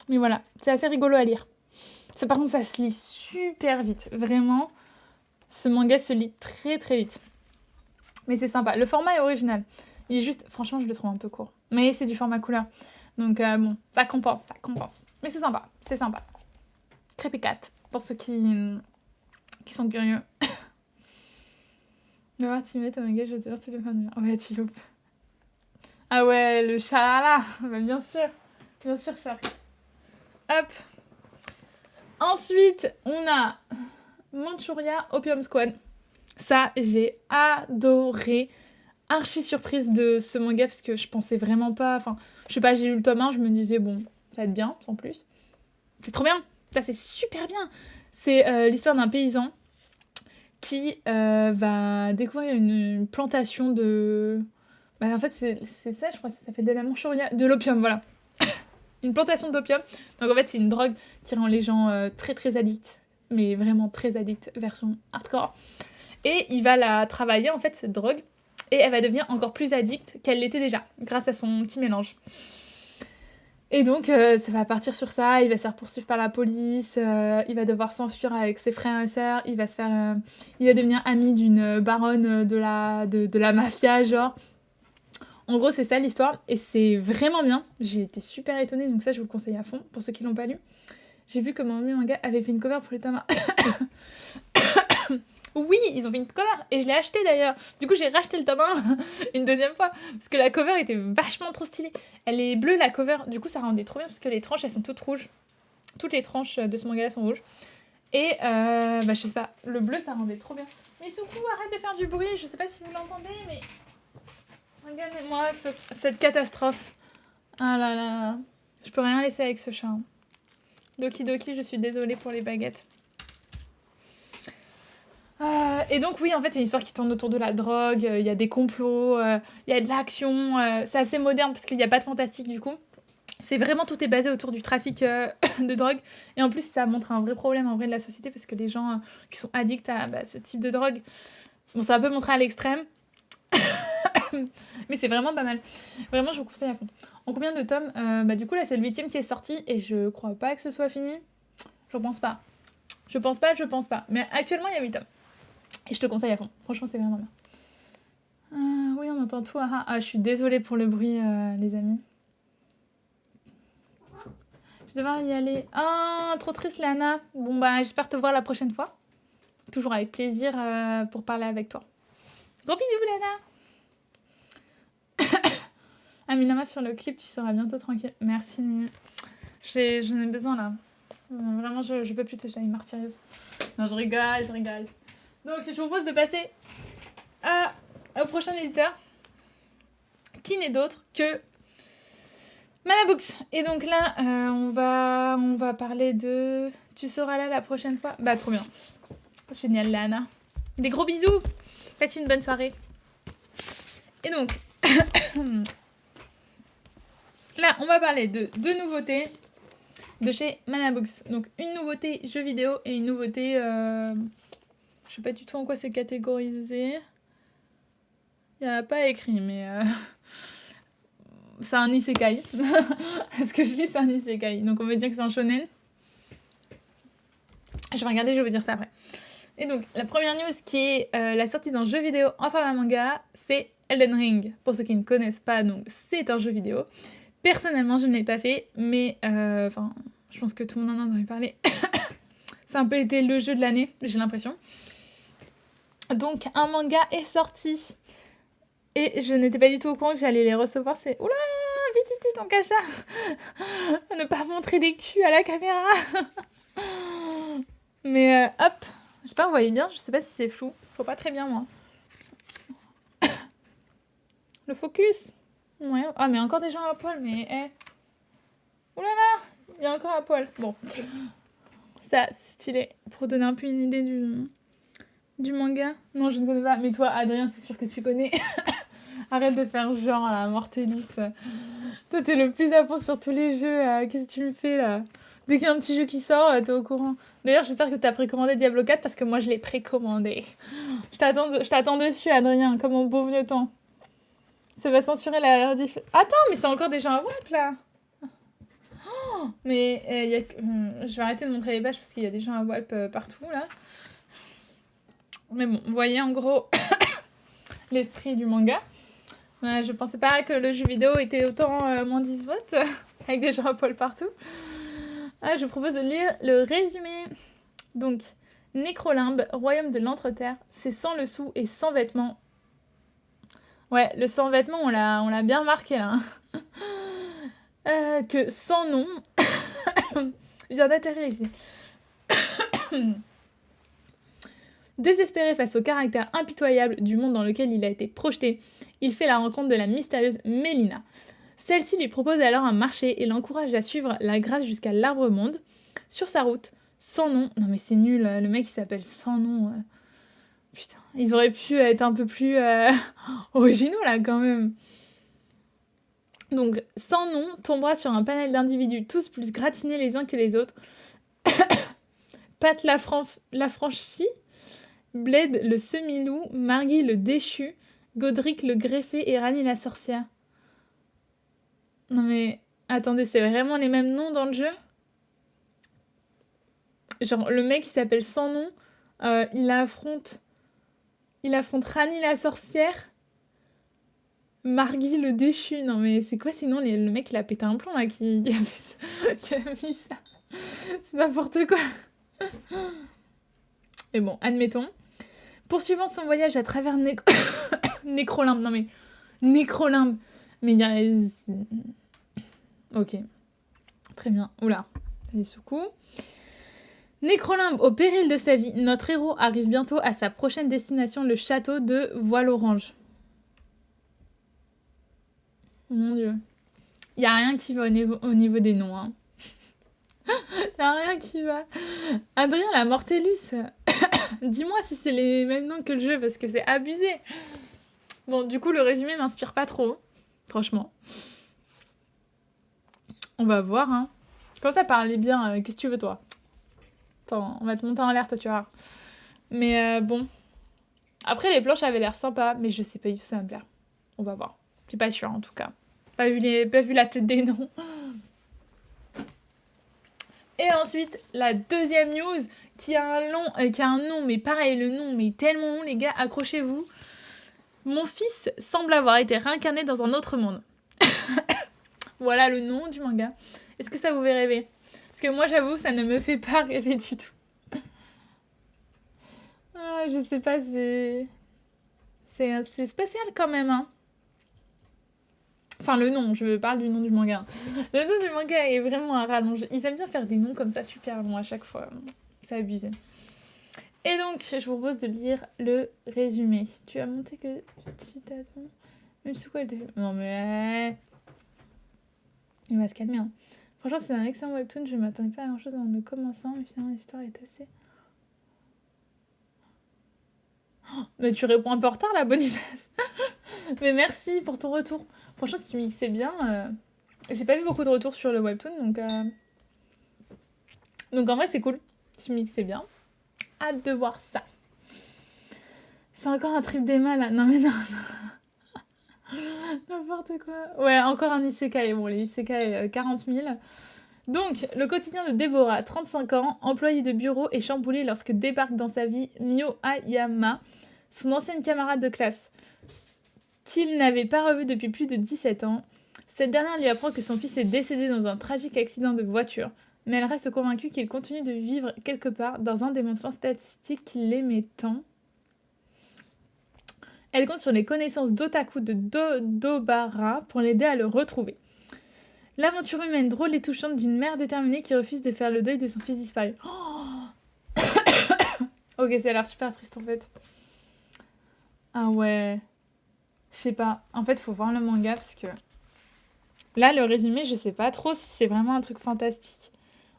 Mais voilà, c'est assez rigolo à lire. Ça, par contre, ça se lit super vite. Vraiment, ce manga se lit très très vite. Mais c'est sympa. Le format est original. Il est juste, franchement, je le trouve un peu court. Mais c'est du format couleur. Donc bon, ça compense. Mais c'est sympa. Creepy Cat, pour ceux qui sont curieux. De voir Timé, ton manga, je te jure, tu le fais. Ouais, tu loupes. Ah ouais, le chat là. Bah, bien sûr, Shark. Hop. Ensuite, on a Manchuria Opium Squad. Ça, j'ai adoré. Archi surprise de ce manga parce que je pensais vraiment pas... Enfin, je sais pas, j'ai lu le tome 1, je me disais, bon, ça va être bien, sans plus. C'est trop bien. Ça, c'est super bien. C'est l'histoire d'un paysan qui va découvrir une plantation de... Bah, en fait, c'est ça, je crois, ça s'appelle de la Manchuria... De l'opium, voilà. Une plantation d'opium. Donc en fait, c'est une drogue qui rend les gens très très addicts. Mais vraiment très addicts, version hardcore. Et il va la travailler, en fait, cette drogue. Et elle va devenir encore plus addicte qu'elle l'était déjà, grâce à son petit mélange. Et donc, ça va partir sur ça. Il va se faire poursuivre par la police. Il va devoir s'enfuir avec ses frères et sœurs. Il va devenir ami d'une baronne de la mafia, genre. En gros, c'est ça l'histoire, et c'est vraiment bien. J'ai été super étonnée, donc ça, je vous le conseille à fond, pour ceux qui l'ont pas lu. J'ai vu que mon manga avait fait une cover pour les tomes 1. Oui, ils ont fait une cover, et je l'ai acheté d'ailleurs. Du coup, j'ai racheté le tome 1 une deuxième fois, parce que la cover était vachement trop stylée. Elle est bleue, la cover, du coup, ça rendait trop bien, parce que les tranches, elles sont toutes rouges. Toutes les tranches de ce manga-là sont rouges. Et, je sais pas, le bleu, ça rendait trop bien. Mais Soukou, arrête de faire du bruit, je sais pas si vous l'entendez, mais... Regardez-moi cette catastrophe. Ah là là. Je peux rien laisser avec ce chat. Doki Doki, je suis désolée pour les baguettes. Et donc oui, en fait, c'est une histoire qui tourne autour de la drogue, il y a des complots, il y a de l'action, c'est assez moderne parce qu'il n'y a pas de fantastique du coup. C'est vraiment, tout est basé autour du trafic de drogue. Et en plus, ça montre un vrai problème en vrai de la société parce que les gens qui sont addicts à ce type de drogue, bon, c'est un peu montré à l'extrême. Mais c'est vraiment pas mal. Vraiment, je vous conseille à fond. En combien de tomes du coup, là, c'est le 8e qui est sorti et je crois pas que ce soit fini. Je pense pas. Je pense pas. Mais actuellement, il y a 8 tomes. Et je te conseille à fond. Franchement, c'est vraiment bien. Oui, on entend tout. Je suis désolée pour le bruit, les amis. Je vais devoir y aller. Trop triste, Léana. Bon, j'espère te voir la prochaine fois. Toujours avec plaisir pour parler avec toi. Gros bisous, Léana. Aminama, sur le clip, tu seras bientôt tranquille. Merci, Nini. J'en ai besoin, là. Vraiment, je peux plus te chat, il martyrise. Non, je rigole. Donc, je vous propose de passer au prochain éditeur, qui n'est d'autre que Manabooks. Et donc là, on va parler de... Tu seras là la prochaine fois. Trop bien. Génial, Lana. Des gros bisous. Passe une bonne soirée. Et donc, là, on va parler de 2 nouveautés de chez Manabooks. Donc, une nouveauté jeu vidéo et une nouveauté... Je sais pas du tout en quoi c'est catégorisé. Il n'y a pas écrit, mais... c'est un isekai. Ce que je lis, c'est un isekai. Donc, on va dire que c'est un shonen. Je vais regarder, je vais vous dire ça après. Et donc, la première news qui est la sortie d'un jeu vidéo en format manga, c'est Elden Ring. Pour ceux qui ne connaissent pas, donc c'est un jeu vidéo. Personnellement, je ne l'ai pas fait, mais je pense que tout le monde en a entendu parler. Ça a un peu été le jeu de l'année, j'ai l'impression. Donc, un manga est sorti. Et je n'étais pas du tout au courant que j'allais les recevoir. C'est... Oula, vite, ton cachat. Ne pas montrer des culs à la caméra. Mais hop. Je sais pas, vous voyez bien. Je sais pas si c'est flou. Je vois pas très bien, moi. Le focus. Ouais. Ah, mais encore des gens à poil, mais... Oulala, il y a encore à poil. Bon. Ça, c'est stylé. Pour donner un peu une idée du manga. Non, je ne connais pas. Mais toi, Adrien, c'est sûr que tu connais. Arrête de faire genre à la Mortélis. Toi, t'es le plus à fond sur tous les jeux. Qu'est-ce que tu me fais, là? Dès qu'il y a un petit jeu qui sort, t'es au courant. D'ailleurs, j'espère que t'as précommandé Diablo 4 parce que moi, je l'ai précommandé. Je t'attends dessus, Adrien, comme au beau vieux temps. Ça va censurer la rediff... Attends, mais c'est encore des gens à WAP, là. Mais je vais arrêter de montrer les pages parce qu'il y a des gens à Walp partout, là. Mais bon, vous voyez en gros l'esprit du manga. Je pensais pas que le jeu vidéo était autant moins 10 votes, avec des gens à poil partout. Je vous propose de lire le résumé. Donc, Nécrolimbe, royaume de l'Entreterre, c'est sans le sou et sans vêtements. Ouais, le sans vêtements, on l'a bien remarqué, là. Que sans nom vient d'atterrir ici. Désespéré face au caractère impitoyable du monde dans lequel il a été projeté, il fait la rencontre de la mystérieuse Mélina. Celle-ci lui propose alors un marché et l'encourage à suivre la grâce jusqu'à l'Arbre Monde. Sur sa route, sans nom... Non mais c'est nul, le mec il s'appelle sans nom. Putain, ils auraient pu être un peu plus originaux là quand même. Donc, sans nom, tombera sur un panel d'individus tous plus gratinés les uns que les autres. Pat l'affranchi, Bled le semi-loup, Margui le déchu, Godric le greffé et Rani la sorcière. Non mais, attendez, c'est vraiment les mêmes noms dans le jeu? Genre, le mec, il s'appelle sans nom, il affronte Rani la sorcière, Margui le déchu. Non mais c'est quoi sinon le mec, il a pété un plomb là, qui a mis ça. C'est n'importe quoi. Mais bon, admettons. Poursuivant son voyage à travers Nécrolimbe. Non mais, Nécrolimbe. Mais il y a... Ok. Très bien. Oula. Ça y est, sous coup. Nécrolimbe, au péril de sa vie, notre héros arrive bientôt à sa prochaine destination, le château de Voile-Orange. Mon Dieu. Il n'y a rien qui va au niveau des noms. Hein. Il n'y a rien qui va. Adrien, la Mortellus. Dis-moi si c'est les mêmes noms que le jeu, parce que c'est abusé. Bon, du coup, le résumé m'inspire pas trop. Franchement. On va voir, hein. Quand ça parlait bien, qu'est-ce que tu veux, toi? Attends, on va te monter en l'air, toi, tu vois. Mais bon. Après, les planches avaient l'air sympas, mais je sais pas du tout si ça va me plaire. On va voir. C'est pas sûr, en tout cas. Pas vu la tête des noms. Et ensuite, la deuxième news, qui a un nom, mais pareil, le nom, mais tellement long, les gars, accrochez-vous. Mon fils semble avoir été réincarné dans un autre monde. Voilà le nom du manga. Est-ce que ça vous fait rêver? Parce que moi, j'avoue, ça ne me fait pas rêver du tout. Ah, je sais pas, c'est spécial quand même, hein. Enfin, le nom, je parle du nom du manga. Le nom du manga est vraiment un rallonge. Ils aiment bien faire des noms comme ça super longs à chaque fois. C'est abusé. Et donc, je vous propose de lire le résumé. Tu as monté que tu t'attends. Même sous quoi elle te fait. Non, mais. Il va se calmer. Hein. Franchement, c'est un excellent webtoon. Je ne m'attendais pas à grand chose en le commençant. Mais finalement, l'histoire est assez. Oh, mais tu réponds un peu en retard, là, Boniface. Mais merci pour ton retour. Franchement, si tu mixais bien. J'ai pas vu beaucoup de retours sur le webtoon. Donc en vrai, c'est cool. Tu mixais bien. Hâte de voir ça. C'est encore un trip d'Emma là. Non mais non. N'importe quoi. Ouais, encore un isekai. Bon, les isekai 40 000. Donc, le quotidien de Déborah, 35 ans, employée de bureau, est chamboulé lorsque débarque dans sa vie Mio Ayama, son ancienne camarade de classe, qu'il n'avait pas revue depuis plus de 17 ans. Cette dernière lui apprend que son fils est décédé dans un tragique accident de voiture, mais elle reste convaincue qu'il continue de vivre quelque part dans un des monuments statistiques qui l'aimait tant. Elle compte sur les connaissances d'Otaku de Dodobara pour l'aider à le retrouver. L'aventure humaine drôle et touchante d'une mère déterminée qui refuse de faire le deuil de son fils disparu. Oh ok, ça a l'air super triste en fait. Ah ouais. Je sais pas. En fait, faut voir le manga parce que... Là, le résumé, je sais pas trop si c'est vraiment un truc fantastique.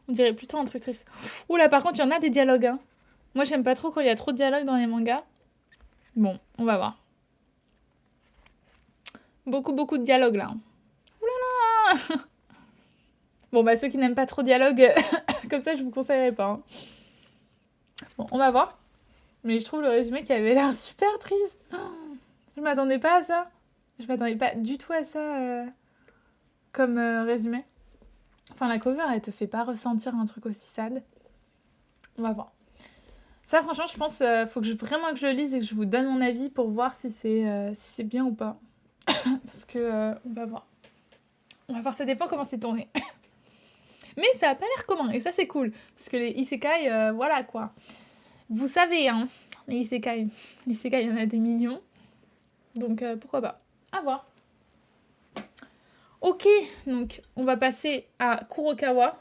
On dirait plutôt un truc triste. Oula, par contre, il y en a des dialogues. Hein. Moi, j'aime pas trop quand il y a trop de dialogues dans les mangas. Bon, on va voir. Beaucoup de dialogues là. Oulala. Bon, bah ceux qui n'aiment pas trop dialogue, comme ça, je vous conseillerais pas. Hein. Bon, on va voir. Mais je trouve le résumé qui avait l'air super triste. Je m'attendais pas à ça. Je m'attendais pas du tout à ça comme résumé. Enfin, la cover, elle te fait pas ressentir un truc aussi sad. On va voir. Ça, franchement, je pense faut vraiment que je le lise et que je vous donne mon avis pour voir si c'est bien ou pas. Parce que on va voir. On va voir, ça dépend comment c'est tourné. Mais ça a pas l'air commun et ça, c'est cool. Parce que les isekai, voilà quoi. Vous savez, hein, les isekai. Les isekai, il y en a des millions. Donc, pourquoi pas. À voir. Ok, donc on va passer à Kurokawa.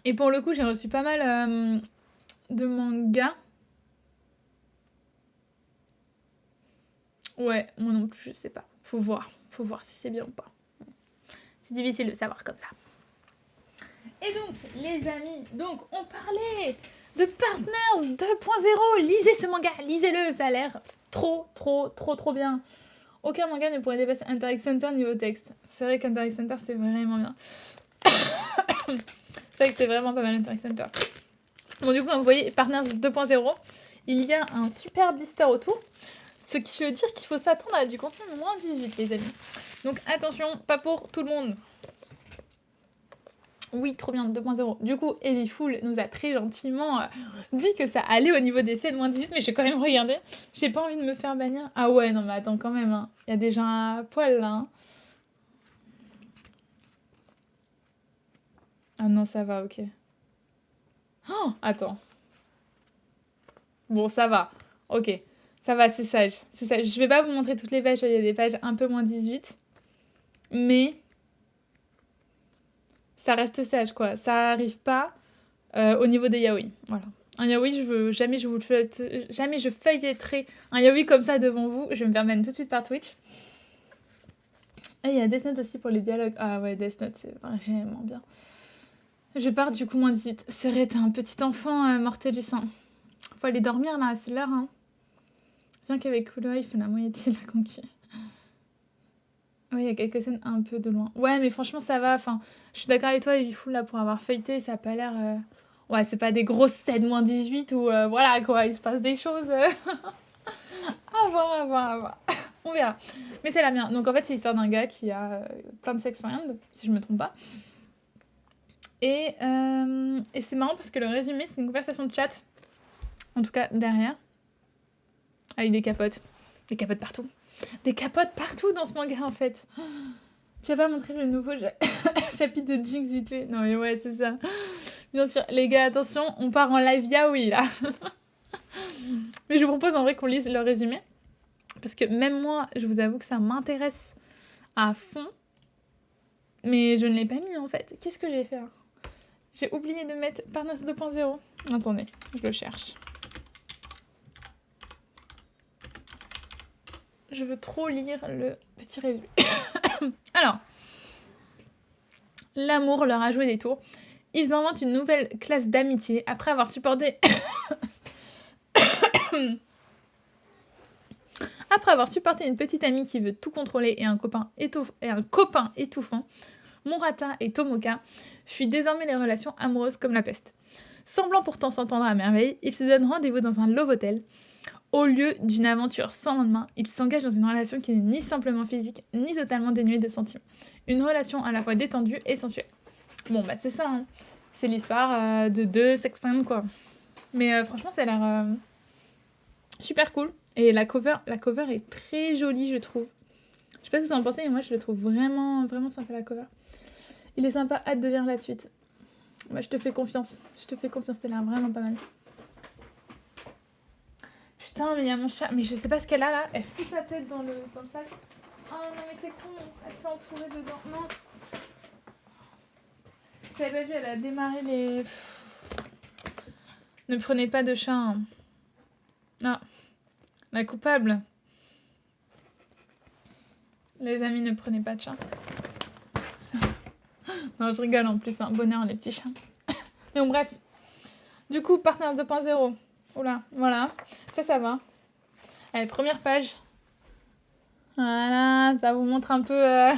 Et pour le coup, j'ai reçu pas mal de mangas. Ouais, moi non plus, je sais pas. Faut voir si c'est bien ou pas. C'est difficile de savoir comme ça. Et donc, les amis, on parlait de Partners 2.0. Lisez ce manga, lisez-le, ça a l'air trop bien. Aucun manga ne pourrait dépasser Hunter x Hunter niveau texte. C'est vrai qu'Hunter x Hunter, c'est vraiment bien. C'est vrai que c'est vraiment pas mal Hunter x Hunter. Bon, du coup, vous voyez, Partners 2.0, il y a un super blister autour. Ce qui veut dire qu'il faut s'attendre à du contenu de moins 18, les amis. Donc attention, pas pour tout le monde. Oui, trop bien, 2.0. Du coup, Ellie Fool nous a très gentiment dit que ça allait au niveau des scènes moins 18, mais j'ai quand même regardé. J'ai pas envie de me faire bannir. Ah ouais, non mais attends quand même, hein. Il y a des gens à poil là. Hein. Ah non, ça va, ok. Oh, attends. Bon, ça va. Ok. Ça va, c'est sage. C'est sage. Je vais pas vous montrer toutes les pages, il y a des pages un peu moins 18. Mais ça reste sage, quoi. Ça arrive pas au niveau des yaoi. Voilà. Un yaoi, jamais je feuilletterai un yaoi comme ça devant vous. Je vais me faire ban tout de suite par Twitch. Et il y a Death Note aussi pour les dialogues. Ah ouais, Death Note, c'est vraiment bien. Je pars du coup moins 18. Serré, t'es un petit enfant, mortel du sang. Faut aller dormir là, c'est l'heure. Hein. Bien qu'avec Kuloa, il fait la moitié de la concu. Oui, il y a quelques scènes un peu de loin. Ouais, mais franchement, ça va. Enfin, je suis d'accord avec toi, il faut là pour avoir feuilleté, ça a pas l'air. Ouais, c'est pas des grosses scènes moins 18 où voilà quoi, il se passe des choses. À voir, à voir, à voir. On verra. Mais c'est la mienne. Donc en fait, c'est l'histoire d'un gars qui a plein de sex friends, si je me trompe pas. Et c'est marrant parce que le résumé, c'est une conversation de chat. En tout cas, derrière. Avec des capotes. Des capotes partout. Des capotes partout dans ce manga, en fait. Tu vas pas montrer le nouveau chapitre de Jinx vite fait. Non mais ouais, c'est ça. Bien sûr. Les gars, attention, on part en live yaoi, là. Mais je vous propose en vrai qu'on lise le résumé. Parce que même moi, je vous avoue que ça m'intéresse à fond. Mais je ne l'ai pas mis, en fait. Qu'est-ce que j'ai fait, là? J'ai oublié de mettre Parnasse 2.0. Attendez, je le cherche. Je veux trop lire le petit résumé. Alors, l'amour leur a joué des tours. Ils inventent une nouvelle classe d'amitié après avoir supporté... Après avoir supporté une petite amie qui veut tout contrôler et un copain étouffant, Murata et Tomoka fuient désormais les relations amoureuses comme la peste. Semblant pourtant s'entendre à merveille, ils se donnent rendez-vous dans un love hotel. Au lieu d'une aventure sans lendemain, ils s'engagent dans une relation qui n'est ni simplement physique, ni totalement dénuée de sentiments. Une relation à la fois détendue et sensuelle. Bon, bah c'est ça, hein. C'est l'histoire de deux sex friends, quoi. Mais franchement, ça a l'air super cool. Et la cover est très jolie, je trouve. Je sais pas ce que vous en pensez, mais moi, je le trouve vraiment, vraiment sympa, la cover. Il est sympa, hâte de lire la suite. Moi, je te fais confiance. Ça a l'air vraiment pas mal. Putain, mais il y a mon chat. Mais je sais pas ce qu'elle a là. Elle fout sa tête dans le sac. Oh non, mais t'es con. Elle s'est entourée dedans. Non. J'avais pas vu, elle a démarré les... Ne prenez pas de chat. Hein. Ah. La coupable. Les amis, ne prenez pas de chat. Non, je rigole en plus. Hein. Bonheur, les petits chats. Mais bon, bref. Du coup, Partners 2.0. Oula, voilà. Ça va. Allez, première page. Voilà, ça vous montre un peu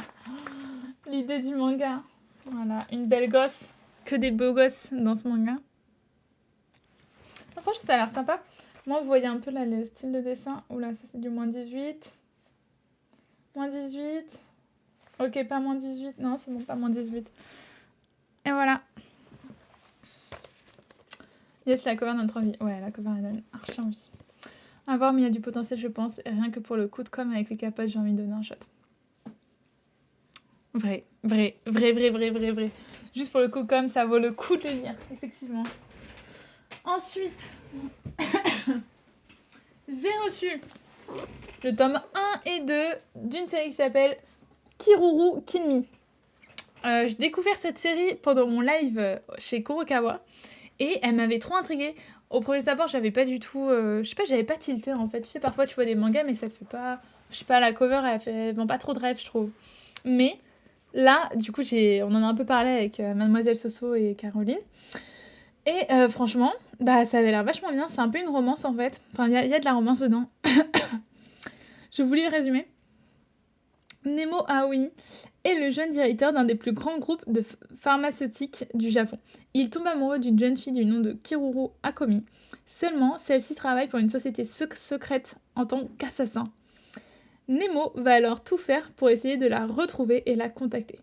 l'idée du manga. Voilà, une belle gosse. Que des beaux gosses dans ce manga. Franchement, ça a l'air sympa. Moi, vous voyez un peu là le style de dessin. Oula, ça c'est du moins 18. Moins 18. Ok, pas moins 18. Non, c'est bon, pas moins 18. Et voilà. Yes, la cover donne trop envie. Ouais, la cover elle donne archi envie. À voir, mais il y a du potentiel, je pense. Et rien que pour le coup de com' avec les capotes, j'ai envie de donner un shot. Vrai. Juste pour le coup de com', ça vaut le coup de le lire, effectivement. Ensuite, j'ai reçu le tome 1 et 2 d'une série qui s'appelle Kiruru Kinmi. J'ai découvert cette série pendant mon live chez Kurokawa et elle m'avait trop intriguée. Au premier abord, j'avais pas du tout... je sais pas, j'avais pas tilté en fait. Tu sais, parfois tu vois des mangas mais ça te fait pas... Je sais pas, la cover elle vend pas trop de rêves, je trouve. Mais là, du coup, on en a un peu parlé avec Mademoiselle Soso et Caroline. Et franchement, bah ça avait l'air vachement bien. C'est un peu une romance en fait. Enfin, il y a de la romance dedans. Je vous lis le résumé. Nemo Aoi est le jeune directeur d'un des plus grands groupes de pharmaceutiques du Japon. Il tombe amoureux d'une jeune fille du nom de Kiruru Akomi. Seulement, celle-ci travaille pour une société secrète en tant qu'assassin. Nemo va alors tout faire pour essayer de la retrouver et la contacter.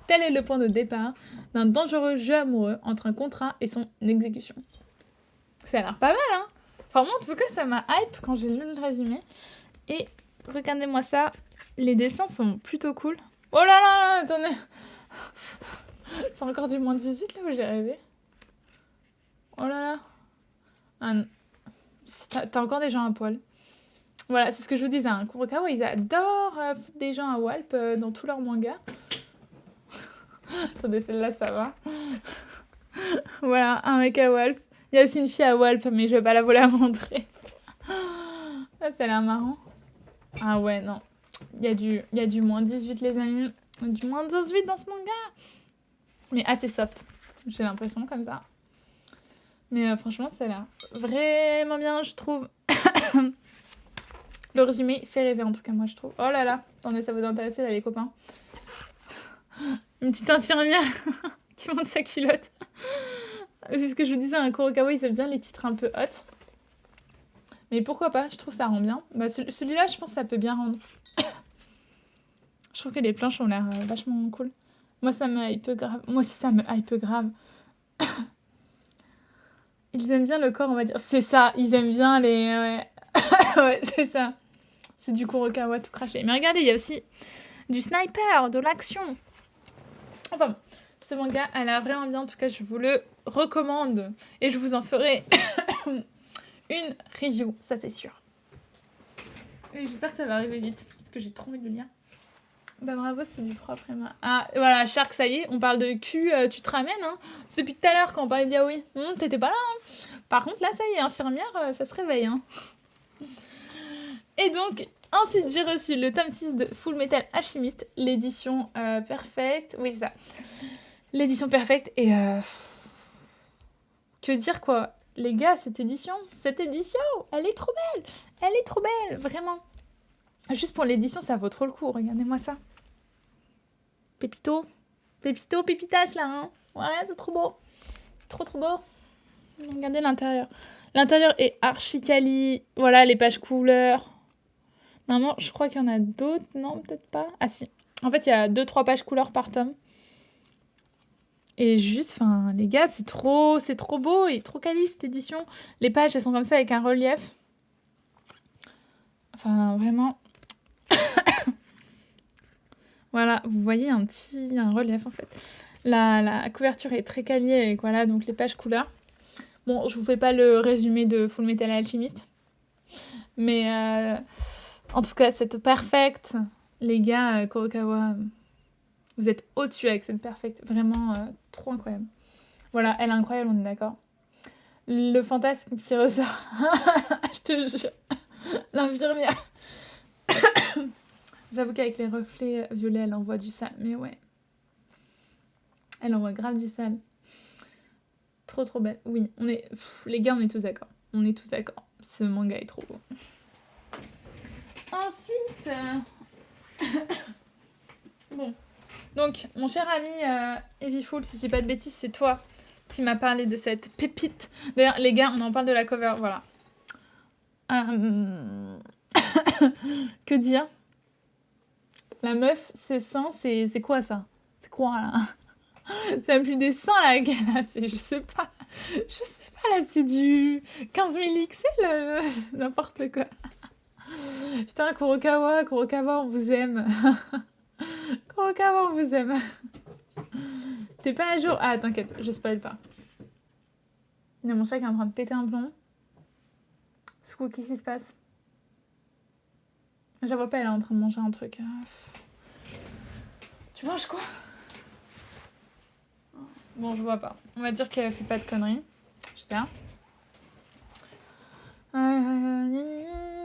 Tel est le point de départ d'un dangereux jeu amoureux entre un contrat et son exécution. Ça a l'air pas mal, hein? Enfin, moi, en tout cas, ça m'a hype quand j'ai lu le résumé. Et regardez-moi ça. Les dessins sont plutôt cool. Oh là là, attendez. C'est encore du moins 18 là où j'ai rêvé. Oh là là. Ah, t'as encore des gens à poil. Voilà, c'est ce que je vous disais. Hein. Kurokawa, ils adorent foutre des gens à Walp dans tous leurs mangas. Attendez, celle-là, ça va. Voilà, un mec à Walp Il y a aussi une fille à Walp, mais je vais pas vous la montrer. Ça a l'air marrant. Ah ouais, non. Il y a du moins 18, les amis. Il y a du moins 18 dans ce manga. Mais assez soft. J'ai l'impression comme ça. Mais franchement, ça a l'air vraiment bien, je trouve. Le résumé fait rêver, en tout cas, moi, je trouve. Oh là là. Attendez, ça vous intéresse, là, les copains. Une petite infirmière qui monte sa culotte. C'est ce que je vous disais, un Kurokawa, ils aiment bien les titres un peu hot. Mais pourquoi pas, je trouve ça rend bien. Bah, celui-là, je pense que ça peut bien rendre. Je trouve que les planches ont l'air vachement cool. Moi, ça me hype grave. Moi aussi, ça me hype grave. Ils aiment bien le corps, on va dire. C'est ça, ils aiment bien les... Ouais, ouais c'est ça. C'est du Kurokawa tout craché. Mais regardez, il y a aussi du sniper, de l'action. Enfin bon, ce manga, elle a vraiment bien. En tout cas, je vous le recommande. Et je vous en ferai une review, ça c'est sûr. Et j'espère que ça va arriver vite, parce que j'ai trop envie de le lire. Bah bravo, c'est du propre, Emma. Ah, voilà, Shark, ça y est, on parle de cul, tu te ramènes, hein. C'est depuis tout à l'heure quand on parlait de yaoi. T'étais pas là, hein. Par contre, là, ça y est, infirmière, ça se réveille, hein. Et donc, ensuite, j'ai reçu le tome 6 de Full Metal Alchemist, l'édition Perfect. Oui, c'est ça. L'édition Perfect, et que dire, quoi. Les gars, cette édition, elle est trop belle. Elle est trop belle, vraiment. Juste pour l'édition, ça vaut trop le coup. Regardez-moi ça. Pépito, pépitas, là, hein. Ouais, c'est trop beau. C'est trop, trop beau. Regardez l'intérieur. L'intérieur est archi quali. Voilà, les pages couleurs. Normalement, je crois qu'il y en a d'autres. Non, peut-être pas. Ah si. En fait, il y a 2-3 pages couleurs par tome. Et juste, enfin, les gars, c'est trop beau. Il est trop quali, cette édition. Les pages, elles sont comme ça, avec un relief. Enfin, vraiment... Voilà, vous voyez un relief, en fait. La couverture est très quali, avec, voilà, donc les pages couleurs. Bon, je vous fais pas le résumé de Full Metal Alchemist. Mais, en tout cas, cette Perfect, les gars, Kurokawa... Vous êtes au-dessus avec cette Perfect. Vraiment trop incroyable. Voilà, elle est incroyable, on est d'accord. Le fantasme qui ressort. Je te jure. L'infirmière. J'avoue qu'avec les reflets violets, elle envoie du sale. Mais ouais. Elle envoie grave du sale. Trop trop belle. Oui, on est... les gars, on est tous d'accord. On est tous d'accord. Ce manga est trop beau. Ensuite... Bon... Donc, mon cher ami Heavyful, si je dis pas de bêtises, c'est toi qui m'as parlé de cette pépite. D'ailleurs, les gars, on en parle de la cover, voilà. Que dire? La meuf, ses seins, c'est quoi ça? C'est quoi, là? C'est même plus des seins, là, qu'elle a, je sais pas. Là, c'est du 15 000 XL, n'importe quoi. Putain, Kurokawa, on vous aime. Kurokawa, on vous aime. T'es pas à jour? Ah, t'inquiète, je spoil pas. Il y a mon chat qui est en train de péter un plomb. Squoo, qu'est-ce qui se passe? Je la vois pas, elle est en train de manger un truc. Tu manges quoi? Bon, je vois pas. On va dire qu'elle fait pas de conneries. J'espère.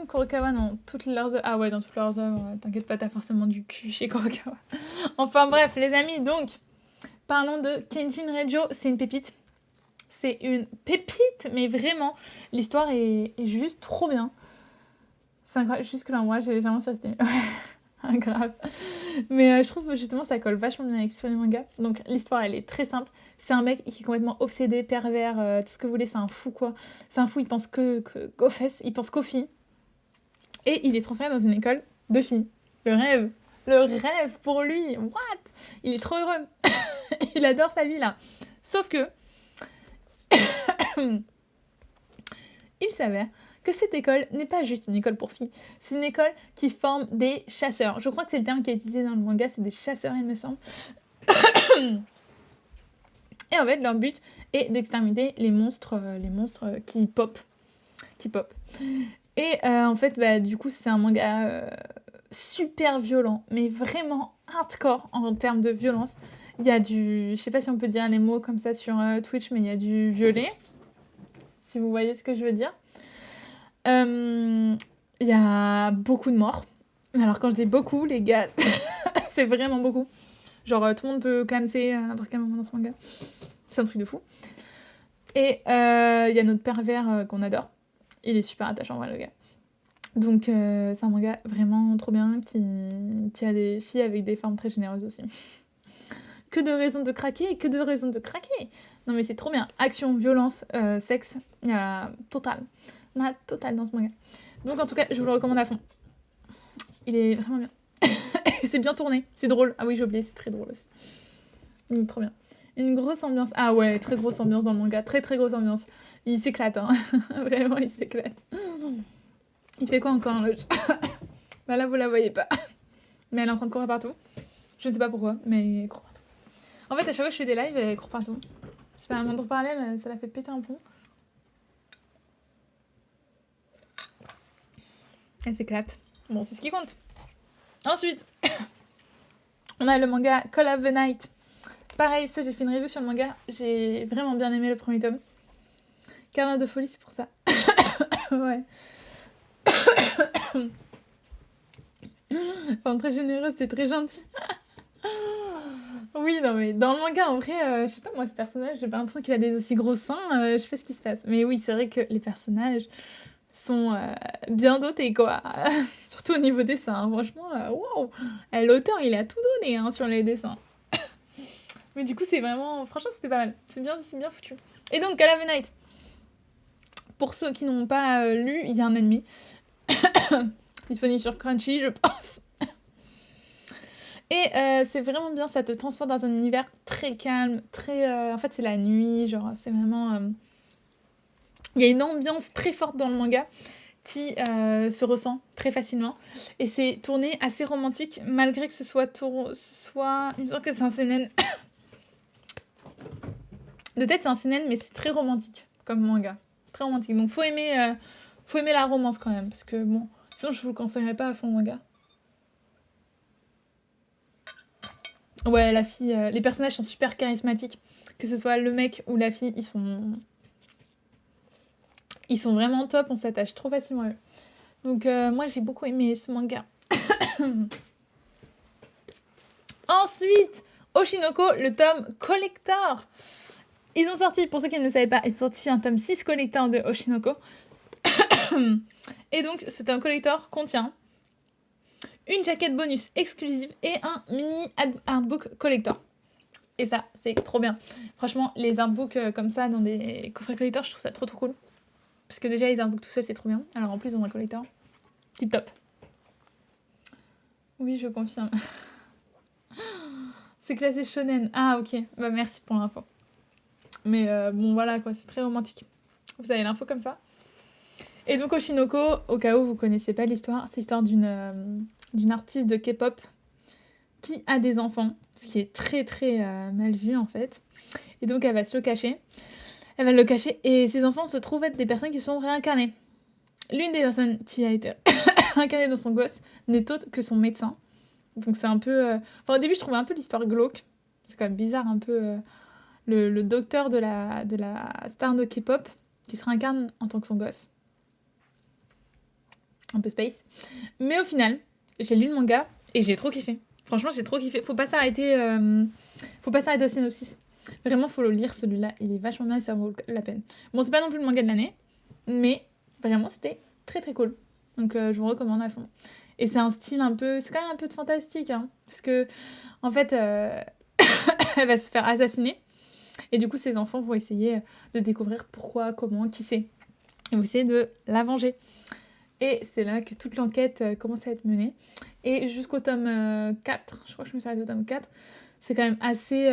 Kurokawa, non. Toutes leurs œuvres... Ah ouais, dans toutes leurs œuvres, t'inquiète pas, t'as forcément du cul chez Kurokawa. Enfin bref, les amis, donc, parlons de Kenjin Rejo. C'est une pépite. C'est une pépite, mais vraiment, l'histoire est juste trop bien. C'est incroyable. Jusque-là, moi, j'ai légèrement surestimé. Ouais, grave. Mais je trouve justement ça colle vachement bien avec l'histoire du manga. Donc l'histoire, elle est très simple. C'est un mec qui est complètement obsédé, pervers, tout ce que vous voulez, c'est un fou, quoi. C'est un fou, il pense qu'aux fesses, il pense qu'aux filles. Et il est transféré dans une école de filles. Le rêve pour lui. What? Il est trop heureux. Il adore sa vie, là. Sauf que... il s'avère que cette école n'est pas juste une école pour filles. C'est une école qui forme des chasseurs. Je crois que c'est le terme qui est utilisé dans le manga, c'est des chasseurs, il me semble. Et en fait, leur but est d'exterminer les monstres qui pop. Et en fait, bah, du coup, c'est un manga super violent, mais vraiment hardcore en termes de violence. Il y a du... Je sais pas si on peut dire les mots comme ça sur Twitch, mais il y a du violet. si vous voyez ce que je veux dire. Il y a beaucoup de morts. Alors quand je dis beaucoup, les gars, c'est vraiment beaucoup. Genre tout le monde peut clamser à n'importe quel moment dans ce manga. C'est un truc de fou. Et il y a notre pervers qu'on adore. Il est super attachant, voilà, le gars. Donc c'est un manga vraiment trop bien qui a des filles avec des formes très généreuses aussi. Que de raisons de craquer, que de raisons de craquer. Non mais c'est trop bien. Action, violence, sexe, il y a total. La totale dans ce manga. Donc en tout cas, je vous le recommande à fond. Il est vraiment bien. C'est bien tourné, c'est drôle. Ah oui, j'ai oublié, c'est très drôle aussi. Il est trop bien. Une grosse ambiance. Ah ouais, très grosse ambiance dans le manga. Très très grosse ambiance. Il s'éclate, hein. Vraiment, il s'éclate. Il fait quoi encore, l'autre? Bah là, vous la voyez pas. Mais elle est en train de courir partout. Je ne sais pas pourquoi, mais elle court partout. En fait, à chaque fois que je fais des lives, elle court partout. C'est pas un monde parallèle, ça la fait péter un plomb. Elle s'éclate. Bon, c'est ce qui compte. Ensuite, on a le manga Call of the Night. Pareil, ça, j'ai fait une review sur le manga. J'ai vraiment bien aimé le premier tome. Carnet de folie, c'est pour ça. Ouais. Enfin, très généreuse, c'est très gentil. Oui, non, mais dans le manga, en vrai, je sais pas, moi, ce personnage, j'ai pas l'impression qu'il a des aussi gros seins. Je sais pas ce qui se passe. Mais oui, c'est vrai que les personnages sont bien dotés, quoi. Surtout au niveau des seins. Hein. Franchement, waouh! L'auteur, il a tout donné hein, sur les dessins. Mais du coup, c'est vraiment... Franchement, c'était pas mal. C'est bien foutu. Et donc, Call of the Night. Pour ceux qui n'ont pas lu, il y a un ennemi. Disponible sur Crunchy, je pense. Et c'est vraiment bien, ça te transporte dans un univers très calme, très... En fait, c'est la nuit, genre, c'est vraiment... Il y a une ambiance très forte dans le manga qui se ressent très facilement. Et c'est tourné assez romantique, malgré que ce soit... Il me semble que c'est un seinen. De tête, c'est un seinen, mais c'est très romantique comme manga. Très romantique. Donc, faut aimer la romance quand même, parce que bon... Sinon, je vous le conseillerais pas à fond, manga. Ouais, la fille... les personnages sont super charismatiques. Que ce soit le mec ou la fille, ils sont vraiment top. On s'attache trop facilement à eux. Donc, moi, j'ai beaucoup aimé ce manga. Ensuite, Oshinoko, le tome collector. Ils ont sorti, pour ceux qui ne le savaient pas, ils ont sorti un tome 6 collector de Oshinoko. Et donc, ce tome collector contient une jaquette bonus exclusive et un mini artbook collector. Et ça, c'est trop bien. Franchement, les artbooks comme ça, dans des coffrets collector, je trouve ça trop cool. Parce que déjà, les artbooks tout seuls, c'est trop bien. Alors en plus, dans un collector, tip top. Oui, je confirme. C'est classé shonen. Ah, ok. Bah, merci pour l'info. Mais bon, voilà, quoi, c'est très romantique. Vous avez l'info comme ça. Et donc, Oshinoko, au cas où vous connaissez pas l'histoire, c'est l'histoire d'une artiste de K-pop qui a des enfants, ce qui est très très mal vu en fait. Et donc, elle va se le cacher. Elle va le cacher et ses enfants se trouvent être des personnes qui sont réincarnées. L'une des personnes qui a été réincarnée dans son gosse n'est autre que son médecin. Donc, c'est un peu... Enfin, au début, je trouvais un peu l'histoire glauque. C'est quand même bizarre un peu... Le docteur de la star de K-pop qui se réincarne en tant que son gosse. Un peu space. Mais au final, j'ai lu le manga et j'ai trop kiffé. Franchement, j'ai trop kiffé. Faut pas s'arrêter au synopsis. Vraiment, faut le lire celui-là. Il est vachement bien et ça vaut la peine. Bon, c'est pas non plus le manga de l'année, mais vraiment, c'était très très cool. Donc, je vous recommande à fond. Et c'est un style un peu... C'est quand même un peu de fantastique, hein. Parce que, en fait, elle va se faire assassiner. Et du coup, ses enfants vont essayer de découvrir pourquoi, comment, qui c'est. Ils vont essayer de la venger. Et c'est là que toute l'enquête commence à être menée. Et jusqu'au tome 4, je crois que je me suis arrêtée au tome 4, c'est quand même assez...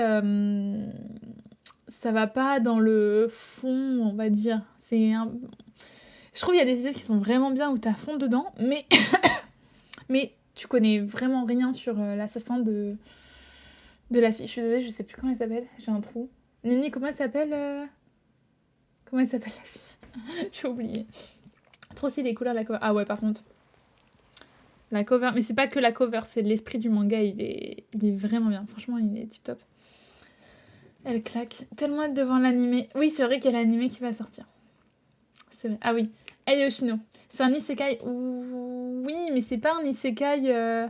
ça va pas dans le fond, on va dire. Je trouve qu'il y a des épisodes qui sont vraiment bien où t'as fond dedans, mais... mais tu connais vraiment rien sur l'assassin de la fille. Je suis désolée, je sais plus comment elle s'appelle, j'ai un trou. Nini, comment elle s'appelle la fille? J'ai oublié. Trop stylé les couleurs de la cover. Ah ouais, par contre. La cover, mais c'est pas que la cover, c'est l'esprit du manga, il est vraiment bien. Franchement, il est tip top. Elle claque. Tellement hâte de voir l'animé. Oui, c'est vrai qu'il y a l'animé qui va sortir. c'est vrai. Ah oui, Ei Yoshino. C'est un isekai. Oui, mais c'est pas un isekai.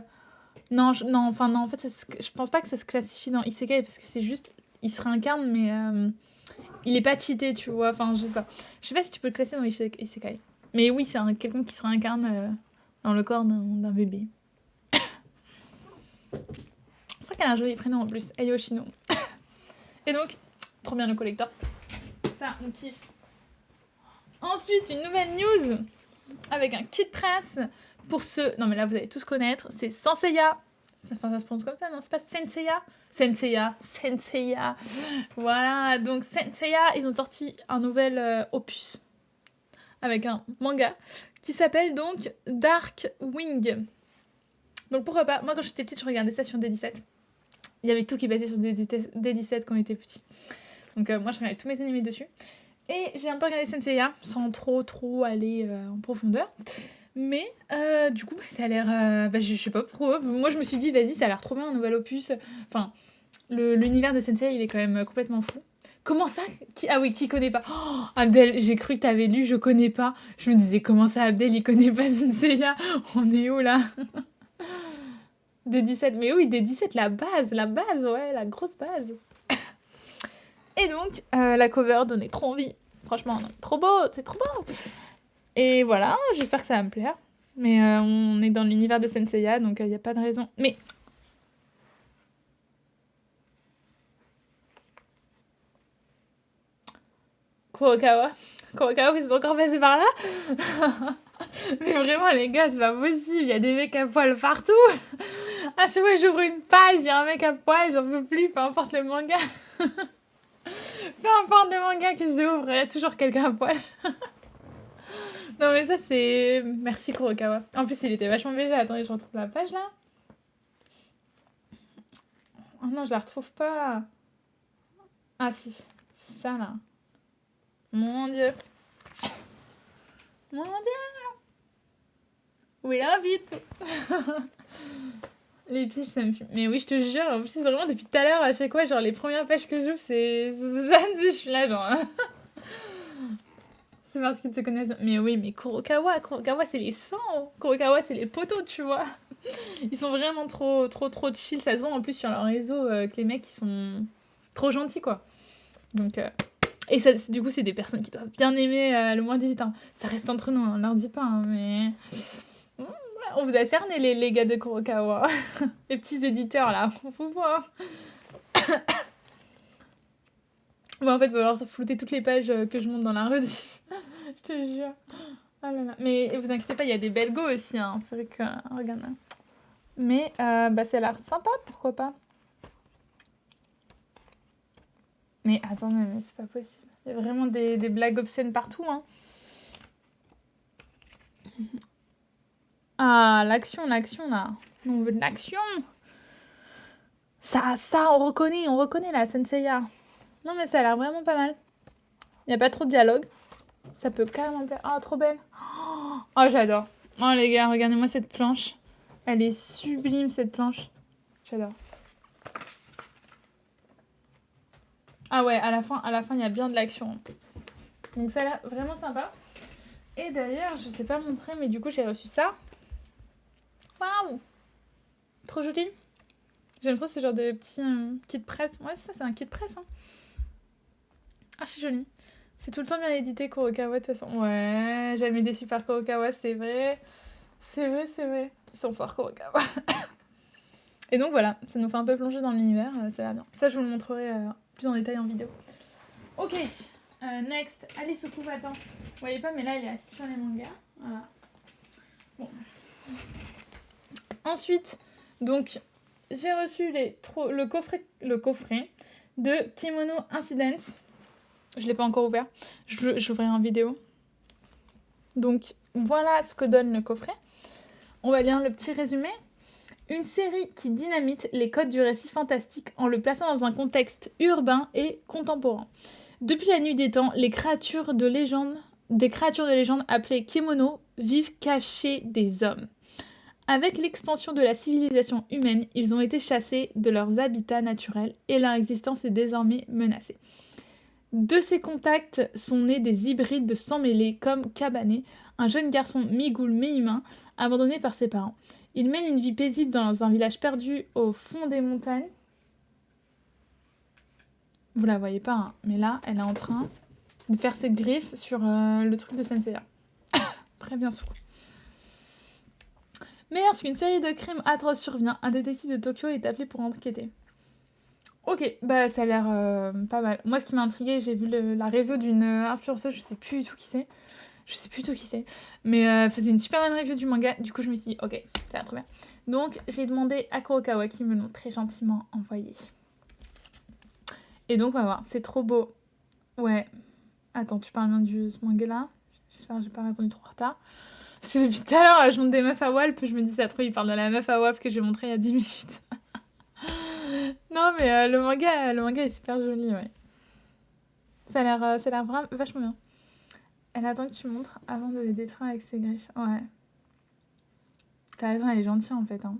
Non, non, enfin, non, en fait, je pense pas que ça se classifie dans isekai parce que c'est juste. Il se réincarne, mais il est pas cheaté, tu vois. Enfin, je sais pas. Je sais pas si tu peux le classer dans isekai. Mais oui, c'est quelqu'un qui se réincarne dans le corps d'un bébé. C'est vrai qu'elle a un joli prénom en plus, Ei Yoshino. Et donc, trop bien le collector. Ça, on kiffe. Ensuite, une nouvelle news avec un kit presse pour ceux... Non, mais là, vous allez tous connaître. C'est Senseiya. Enfin, ça se prononce comme ça, non? C'est pas Senseiya? Senseiya. Voilà, donc Senseiya, ils ont sorti un nouvel opus avec un manga qui s'appelle donc Dark Wing. Donc pourquoi pas? Moi, quand j'étais petite, je regardais ça sur D17. Il y avait tout qui passait sur D17 quand on était petit. Donc moi, je regardais tous mes animés dessus. Et j'ai un peu regardé Senseiya sans trop aller en profondeur. Mais du coup, ça a l'air... je sais pas pourquoi. Moi, je me suis dit, vas-y, ça a l'air trop bien, un nouvel opus. Enfin, l'univers de Senseiya, il est quand même complètement fou. Comment ça? Ah oui, qui connaît pas? Oh, Abdel, j'ai cru que t'avais lu, je connais pas. Je me disais, comment ça, Abdel, il connaît pas Senseiya? On est où, là? D17, mais oui, D17, la base, ouais, la grosse base. Et donc, la cover donnait trop envie. Franchement, non, trop beau, c'est trop beau. Et voilà, j'espère que ça va me plaire. Mais on est dans l'univers de Senseiya, donc il n'y a pas de raison. Mais... Kurokawa, vous êtes encore passés par là? Mais vraiment, les gars, c'est pas possible. Il y a des mecs à poil partout. À chaque fois que j'ouvre une page, il y a un mec à poil, j'en peux plus, peu importe le manga. Peu importe le manga que j'ouvre, il y a toujours quelqu'un à poil. Non, mais ça, c'est... Merci, Kurokawa. En plus, il était vachement BG. Attendez, je retrouve la page, là. Oh non, je la retrouve pas. Ah, si. C'est ça, là. Mon Dieu. Mon Dieu. We love it. Les piges, ça me fume. Mais oui, je te jure, en plus, c'est vraiment depuis tout à l'heure, à chaque fois, genre, les premières pages que j'ouvre, c'est ça, je suis là, genre... C'est parce qu'ils te connaissent. Mais oui, mais Kurokawa, c'est les sangs. Kurokawa, c'est les poteaux, tu vois. Ils sont vraiment trop chill. Ça se voit en plus sur leur réseau que les mecs, ils sont trop gentils, quoi. Donc... Et ça, du coup, c'est des personnes qui doivent bien aimer le moins 18 ans. Ça reste entre nous, on leur dit pas, hein, mais... On vous a cerné, les gars de Kurokawa. Les petits éditeurs, là. On vous voit. Bon, en fait, il va falloir flouter toutes les pages que je monte dans la rediff. Je te jure. Oh là là. Mais vous inquiétez pas, il y a des belles go aussi. Hein. C'est vrai que... regarde là. Mais ça a l'air sympa, pourquoi pas. Mais attendez, mais c'est pas possible. Il y a vraiment des blagues obscènes partout. Hein. Ah, l'action, là. On veut de l'action. Ça, on reconnaît la Senseiya. Non, mais ça a l'air vraiment pas mal. Il n'y a pas trop de dialogue. Ça peut carrément plaire. Oh, trop belle. Oh, j'adore. Oh, les gars, regardez-moi cette planche. Elle est sublime, cette planche. J'adore. Ah ouais, à la fin, il y a bien de l'action. Donc ça a l'air vraiment sympa. Et d'ailleurs, je sais pas montrer, mais du coup, j'ai reçu ça. Waouh! Trop joli. J'aime trop ce genre de petit kit presse. Ouais, ça, c'est un kit presse. Hein. Ah, c'est joli. C'est tout le temps bien édité, Kurokawa, de toute façon. Ouais, jamais déçu par Kurokawa, c'est vrai. C'est vrai. Ils sont forts, Kurokawa. Et donc voilà, ça nous fait un peu plonger dans l'univers, ça va bien. Ça, je vous le montrerai plus en détail en vidéo. Ok, next. Allez, Soukou, attends. Vous voyez pas, mais là, elle est assise sur les mangas. Voilà. Bon. Ensuite, donc, j'ai reçu le coffret de Kimono Incidents. Je l'ai pas encore ouvert. J'ouvrirai en vidéo. Donc, voilà ce que donne le coffret. On va lire le petit résumé. Une série qui dynamite les codes du récit fantastique en le plaçant dans un contexte urbain et contemporain. Depuis la nuit des temps, des créatures de légende appelées Kemono vivent cachées des hommes. Avec l'expansion de la civilisation humaine, ils ont été chassés de leurs habitats naturels et leur existence est désormais menacée. De ses contacts sont nés des hybrides de sang mêlés comme Kabane, un jeune garçon mi-ghoul mi-humain, abandonné par ses parents. Il mène une vie paisible dans un village perdu au fond des montagnes. Vous la voyez pas, hein, mais là, elle est en train de faire ses griffes sur le truc de Senseiya. Très bien souvent. Mais lorsqu'une série de crimes atroces survient, un détective de Tokyo est appelé pour enquêter. Ok, bah ça a l'air pas mal. Moi, ce qui m'a intriguée, j'ai vu la review d'une influenceuse, je sais plus du tout qui c'est. Mais elle faisait une super bonne review du manga. Du coup, je me suis dit, ok, ça a l'air trop bien. Donc, j'ai demandé à Kurokawa qui me l'ont très gentiment envoyé. Et donc, on va voir. C'est trop beau. Ouais. Attends, tu parles bien ce manga-là? J'espère que j'ai pas répondu trop en retard. Parce que depuis tout à l'heure, je montre des meufs à Walp. Je me dis, ça trop, il parle de la meuf à Walp que j'ai montrée il y a 10 minutes. Non, mais le manga est super joli, ouais. Ça a l'air vraiment vachement bien. Elle attend que tu montres avant de les détruire avec ses griffes. Ouais. T'as raison, elle est gentille en fait. Hein.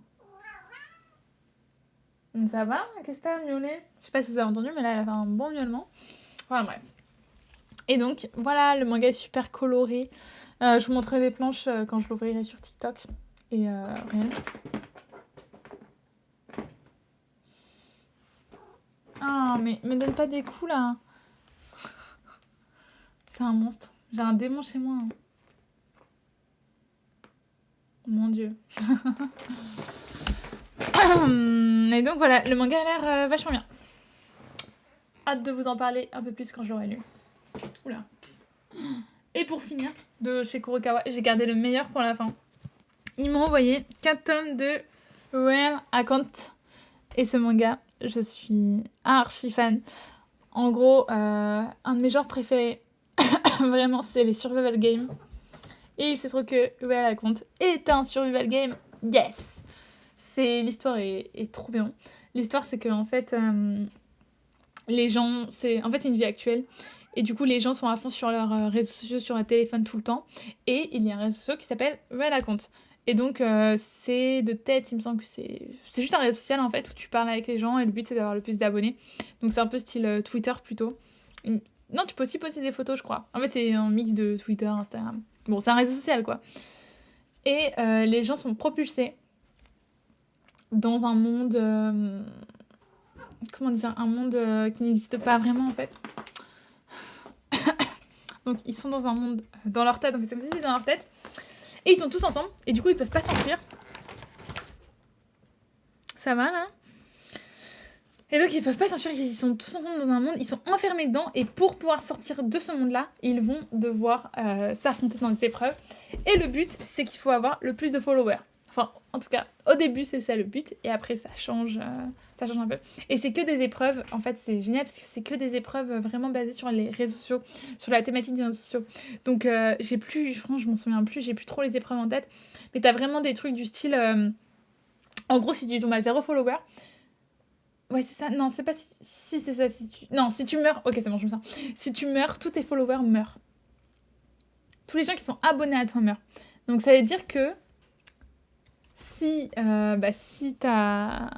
Ça va? Qu'est-ce que t'as miaulé? Je sais pas si vous avez entendu, mais là, elle a fait un bon miaulement. Enfin, bref. Et donc, voilà, le manga est super coloré. Je vous montrerai des planches quand je l'ouvrirai sur TikTok. Et rien. Ah, mais me donne pas des coups, là. C'est un monstre. J'ai un démon chez moi. Hein. Mon Dieu. Et donc, voilà, le manga a l'air vachement bien. Hâte de vous en parler un peu plus quand je l'aurai lu. Oula. Et pour finir, de chez Kurokawa, j'ai gardé le meilleur pour la fin. Ils m'ont envoyé 4 tomes de Real Account. Et ce manga, je suis archi fan. En gros, un de mes genres préférés, vraiment, c'est les survival games. Et il se trouve que Real Account est un survival game. Yes! L'histoire est trop bien. L'histoire, c'est que en fait, les gens, c'est une vie actuelle. Et du coup, les gens sont à fond sur leurs réseaux sociaux, sur un téléphone tout le temps. Et il y a un réseau social qui s'appelle Real Account. Et donc, c'est de tête, il me semble que c'est juste un réseau social en fait où tu parles avec les gens et le but c'est d'avoir le plus d'abonnés. Donc, c'est un peu style Twitter plutôt. Non, tu peux aussi poster des photos, je crois. En fait, c'est un mix de Twitter, Instagram. Bon, c'est un réseau social quoi. Et les gens sont propulsés dans un monde. Comment dire? Un monde qui n'existe pas vraiment en fait. Donc, ils sont dans un monde dans leur tête, en fait, c'est comme si c'était dans leur tête. Et ils sont tous ensemble, et du coup, ils peuvent pas s'enfuir. Ça va, là? Et donc, ils peuvent pas s'enfuir, ils sont tous ensemble dans un monde, ils sont enfermés dedans, et pour pouvoir sortir de ce monde-là, ils vont devoir s'affronter dans des épreuves. Et le but, c'est qu'il faut avoir le plus de followers. Enfin, en tout cas, au début, c'est ça le but, et après, ça change un peu. Et c'est que des épreuves, en fait, c'est génial, parce que c'est que des épreuves vraiment basées sur les réseaux sociaux, sur la thématique des réseaux sociaux. Donc, franchement, je m'en souviens plus, j'ai plus trop les épreuves en tête, mais t'as vraiment des trucs du style, en gros, si tu tombes à 0 follower, ouais, c'est ça, non, c'est pas si c'est ça, non, si tu meurs, ok, c'est bon, je me sens. Si tu meurs, tous tes followers meurent. Tous les gens qui sont abonnés à toi meurent. Donc, ça veut dire que si t'as...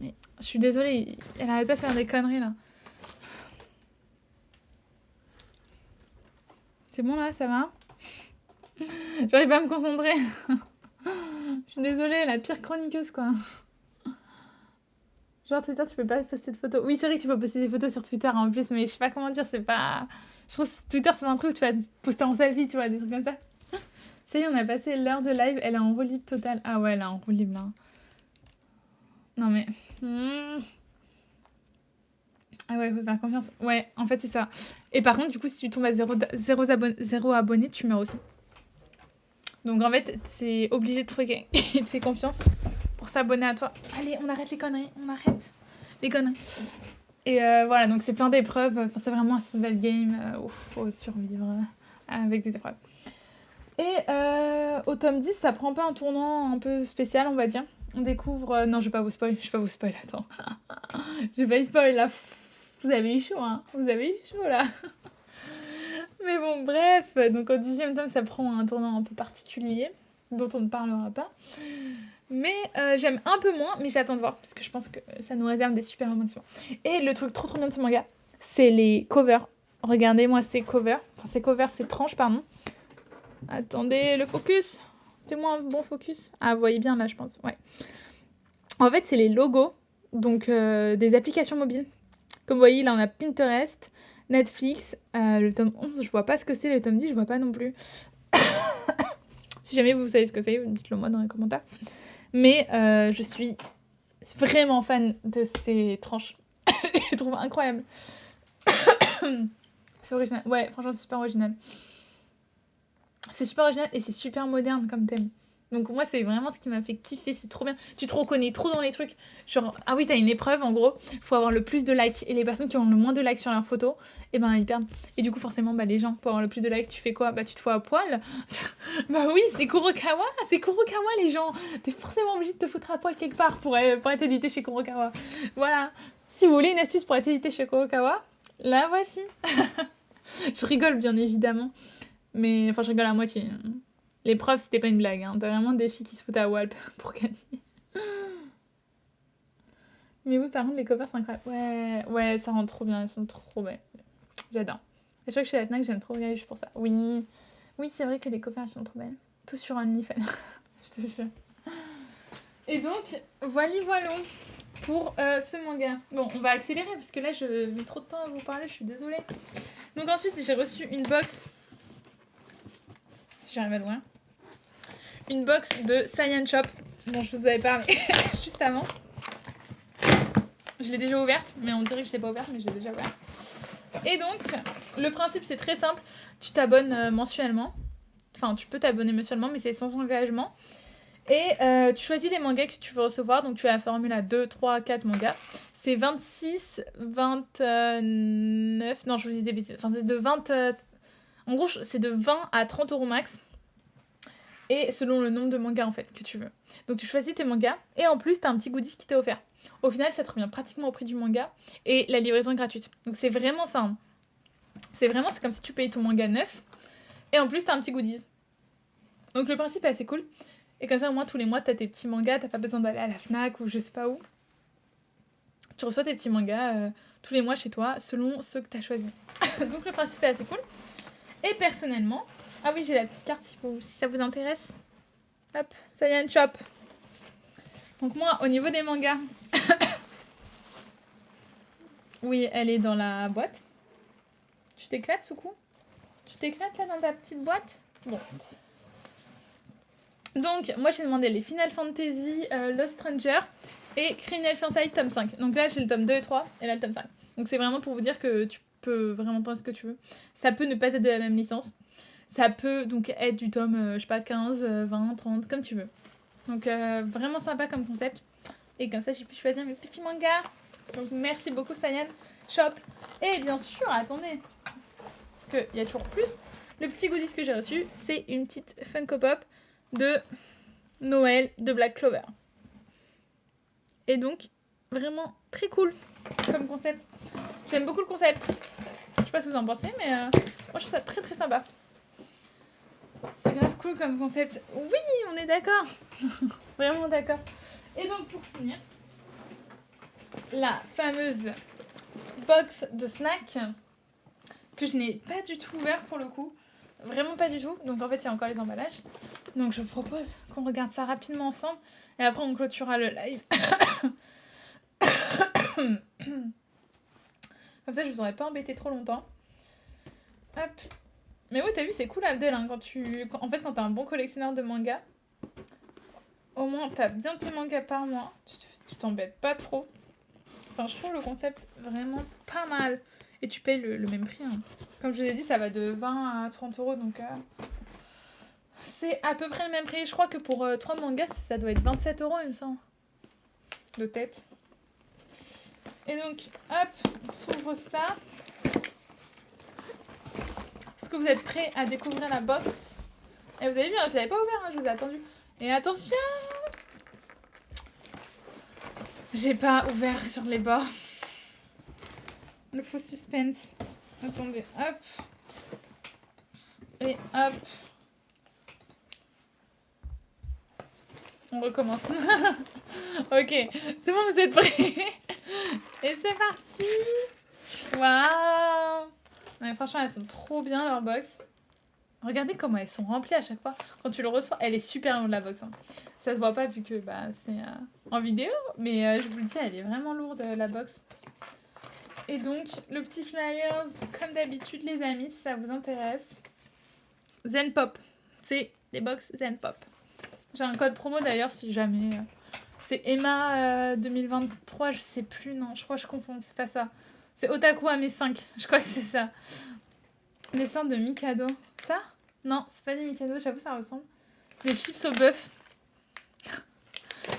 Mais je suis désolée, elle arrête pas de faire des conneries, là. C'est bon, là, ça va? J'arrive pas à me concentrer. Je suis désolée, la pire chroniqueuse, quoi. Genre, Twitter, tu peux pas poster de photos. Oui, c'est vrai que tu peux poster des photos sur Twitter, en plus, mais je sais pas comment dire, c'est pas... Je trouve que Twitter, c'est pas un truc où tu vas te poster en selfie, tu vois, des trucs comme ça. Ça y est, on a passé l'heure de live, elle est en roue libre totale. Ah ouais, elle est en roue libre, là. Non, mais... Ah ouais, faut faire confiance. Ouais, en fait, c'est ça. Et par contre, du coup, si tu tombes à 0 abonnés, tu meurs aussi. Donc, en fait, c'est obligé de trouver qui te fait confiance pour s'abonner à toi. Allez, on arrête les conneries. Et voilà, donc c'est plein d'épreuves. Enfin, c'est vraiment un survival game où faut survivre avec des épreuves. Et au tome 10, ça prend un peu un tournant un peu spécial, on va dire. On découvre... non, je vais pas vous spoil, attends. J'ai pas eu spoil, là. Vous avez eu chaud, hein. Là. Mais bon, bref. Donc, au 10e tome, ça prend un tournant un peu particulier, dont on ne parlera pas. Mais j'aime un peu moins, mais j'attends de voir, parce que je pense que ça nous réserve des super émotions. Et le truc trop bien de ce manga, c'est les covers. Regardez-moi ces covers. Enfin, ces covers, ces tranches, pardon. Attendez, le focus. Fais-moi un bon focus. Ah, vous voyez bien là, je pense. Ouais. En fait, c'est les logos donc des applications mobiles. Comme vous voyez, là, on a Pinterest, Netflix, le tome 11, je vois pas ce que c'est, le tome 10, je vois pas non plus. Si jamais vous savez ce que c'est, dites-le moi dans les commentaires. Mais je suis vraiment fan de ces tranches. Je les trouve incroyables. C'est original. Ouais, franchement, c'est super original. C'est super original et c'est super moderne comme thème. Donc moi, c'est vraiment ce qui m'a fait kiffer, c'est trop bien. Tu te reconnais trop dans les trucs. Genre, ah oui, t'as une épreuve, en gros, faut avoir le plus de likes. Et les personnes qui ont le moins de likes sur leurs photos, eh ben, ils perdent. Et du coup, forcément, bah, les gens, pour avoir le plus de likes, tu fais quoi? Bah, tu te fous à poil. Bah oui, c'est Kurokawa, les gens. T'es forcément obligé de te foutre à poil quelque part pour être édité chez Kurokawa. Voilà. Si vous voulez une astuce pour être édité chez Kurokawa, la voici. Je rigole, bien évidemment. Mais, enfin, je rigole à moitié. L'épreuve, c'était pas une blague, hein. T'as vraiment des filles qui se foutent à Walp pour gagner. Mais oui, par contre, les covers, c'est incroyable. Ouais, ça rend trop bien, elles sont trop belles. J'adore. Et je crois que chez la FNAC, j'aime trop regarder juste pour ça. Oui, c'est vrai que les covers, elles sont trop belles. Tout sur OnlyFans, je te jure. Et donc, voilà pour ce manga. Bon, on va accélérer parce que là, je mets trop de temps à vous parler, je suis désolée. Donc ensuite, j'ai reçu une box, si j'arrive à loin. Une box de Saiyan Shop, dont je vous avais parlé juste avant. Je l'ai déjà ouverte, mais on dirait que je l'ai pas ouverte, mais je l'ai déjà ouverte. Et donc, le principe, c'est très simple. Tu t'abonnes mensuellement. Enfin, tu peux t'abonner mensuellement, mais c'est sans engagement. Et tu choisis les mangas que tu veux recevoir. Donc, tu as la formule à 2, 3, 4 mangas. C'est 26, 29... Non, je vous dis des bêtises. Enfin, c'est de 20... En gros, c'est de 20 à 30 € max. Et selon le nombre de mangas, en fait, que tu veux. Donc, tu choisis tes mangas. Et en plus, tu as un petit goodies qui t'est offert. Au final, ça te revient pratiquement au prix du manga. Et la livraison est gratuite. Donc, c'est vraiment ça. Hein. C'est comme si tu payais ton manga neuf. Et en plus, tu as un petit goodies. Donc, le principe est assez cool. Et comme ça, au moins, tous les mois, tu as tes petits mangas. Tu n'as pas besoin d'aller à la FNAC ou je sais pas où. Tu reçois tes petits mangas tous les mois chez toi, selon ceux que tu as choisis. Donc, le principe est assez cool. Et personnellement... Ah oui, j'ai la petite carte si ça vous intéresse. Hop, Saiyan Shop. Donc moi, au niveau des mangas... oui, elle est dans la boîte. Tu t'éclates, Soukou? Tu t'éclates là dans ta petite boîte? Bon. Donc, moi j'ai demandé les Final Fantasy, Lost Stranger et Criminal Fiançailles tome 5. Donc là, j'ai le tome 2 et 3 et là le tome 5. Donc c'est vraiment pour vous dire que tu peux vraiment prendre ce que tu veux. Ça peut ne pas être de la même licence. Ça peut donc être du tome, je sais pas, 15, 20, 30, comme tu veux. Donc vraiment sympa comme concept. Et comme ça, j'ai pu choisir mes petits mangas. Donc merci beaucoup Saiyan Shop. Et bien sûr, attendez, parce qu'il y a toujours plus. Le petit goodies que j'ai reçu, c'est une petite Funko Pop de Noël de Black Clover. Et donc, vraiment très cool comme concept. J'aime beaucoup le concept. Je sais pas ce que vous en pensez, mais moi je trouve ça très très sympa. C'est grave cool comme concept. Oui, on est d'accord. Vraiment d'accord. Et donc pour finir, la fameuse box de snack que je n'ai pas du tout ouvert pour le coup. Vraiment pas du tout. Donc en fait, il y a encore les emballages. Donc je propose qu'on regarde ça rapidement ensemble. Et après, on clôturera le live. Comme ça, je vous aurais pas embêté trop longtemps. Hop. Mais oui, t'as vu, c'est cool Abdel. Hein, en fait, quand t'es un bon collectionneur de mangas, au moins t'as bien tes mangas par mois. Tu t'embêtes pas trop. Enfin, je trouve le concept vraiment pas mal. Et tu payes le même prix. Hein. Comme je vous ai dit, ça va de 20 à 30 €. Donc, c'est à peu près le même prix. Je crois que pour 3 mangas, ça doit être 27 €, il me semble. De tête. Et donc, hop, on s'ouvre ça. Est-ce que vous êtes prêts à découvrir la box? Et vous avez vu, hein, je l'avais pas ouvert, hein, je vous ai attendu. Et attention! J'ai pas ouvert sur les bords. Le faux suspense. Attendez, hop. Et hop. On recommence. Ok, c'est bon, vous êtes prêts? Et c'est parti! Waouh! Mais franchement, elles sont trop bien, leurs box. Regardez comment elles sont remplies à chaque fois. Quand tu le reçois, elle est super lourde, la box. Hein. Ça se voit pas vu que bah, c'est en vidéo. Mais je vous le dis, elle est vraiment lourde, la box. Et donc, le petit flyers, comme d'habitude, les amis, si ça vous intéresse. Zen Pop. C'est les box Zen Pop. J'ai un code promo d'ailleurs, si jamais... C'est Emma 2023, je sais plus, non, je crois que je confonds, c'est pas ça. C'est Otaku Ame 5, je crois que c'est ça. Dessin de Mikado. Ça? Non, c'est pas des Mikado, j'avoue ça ressemble. Des chips au bœuf.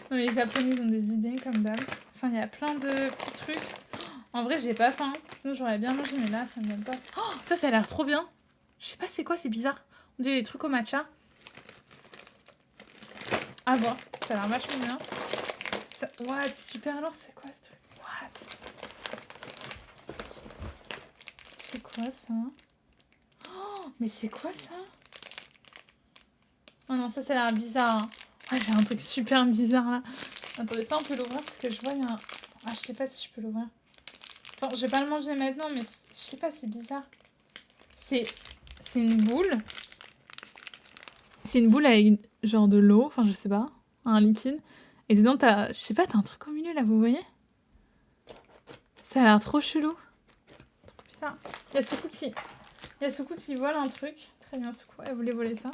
Non, les Japonais ont des idées comme d'hab. Enfin, il y a plein de petits trucs. En vrai, j'ai pas faim, sinon j'aurais bien mangé, mais là, ça me donne pas. Oh, ça a l'air trop bien. Je sais pas c'est quoi, c'est bizarre. On dirait des trucs au matcha. À voir, ça a l'air vachement bien. Ça... What, c'est super lourd, c'est quoi ce truc? What? C'est quoi ça? Oh, mais c'est quoi ça? Oh non, ça a l'air bizarre. Hein. Ah, j'ai un truc super bizarre là. Attendez, ça on peut l'ouvrir parce que je vois il y a un... Ah, je sais pas si je peux l'ouvrir. Bon, je vais pas le manger maintenant, mais je sais pas, c'est bizarre. C'est une boule. C'est une boule avec genre de l'eau, enfin je sais pas, un liquide. Et dedans, t'as, je sais pas, t'as un truc au milieu là, vous voyez? Ça a l'air trop chelou. Trop bizarre. Il y a Soukou qui vole un truc. Très bien, Soukou, elle voulait voler ça.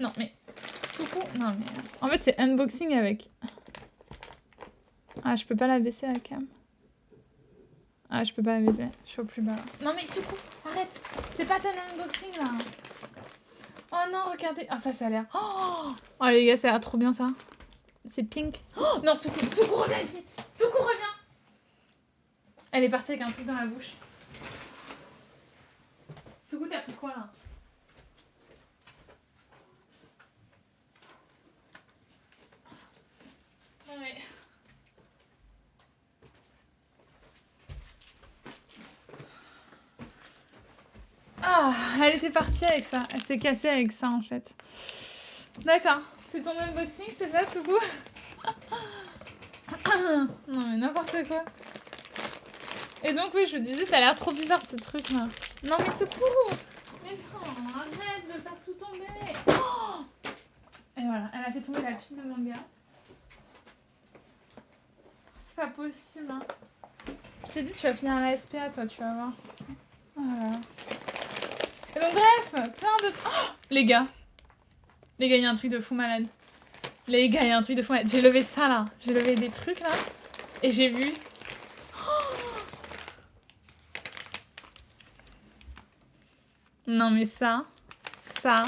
Non, mais... Soukou, non mais... En fait, c'est unboxing avec... Ah, je peux pas la baisser la cam. Ah, je peux pas la baisser, je suis au plus bas. Non mais Soukou, arrête. C'est pas ton unboxing là. Oh non, regardez. Ah, ça a l'air... Oh les gars, ça a l'air trop bien ça. C'est pink. Oh non, Soukou, reviens ici. Soukou, reviens. Elle est partie avec un truc dans la bouche. Soukou, t'as pris quoi là? Ouais. Ah, elle était partie avec ça. Elle s'est cassée avec ça en fait. D'accord. C'est ton unboxing, c'est ça, Soukou? Non mais n'importe quoi. Et donc oui, je vous disais, ça a l'air trop bizarre ce truc là. Non mais Soukou! Mais non, arrête de faire tout tomber. Oh, et voilà, elle a fait tomber la fille de mon gars. C'est pas possible hein. Je t'ai dit, tu vas finir à la SPA toi, tu vas voir. Voilà. Et donc bref, plein de... Oh, les gars, il y a un truc de fou malade. Les gars, il y a un truc de fou malade. J'ai levé ça là. J'ai levé des trucs là. Et j'ai vu... Non mais ça va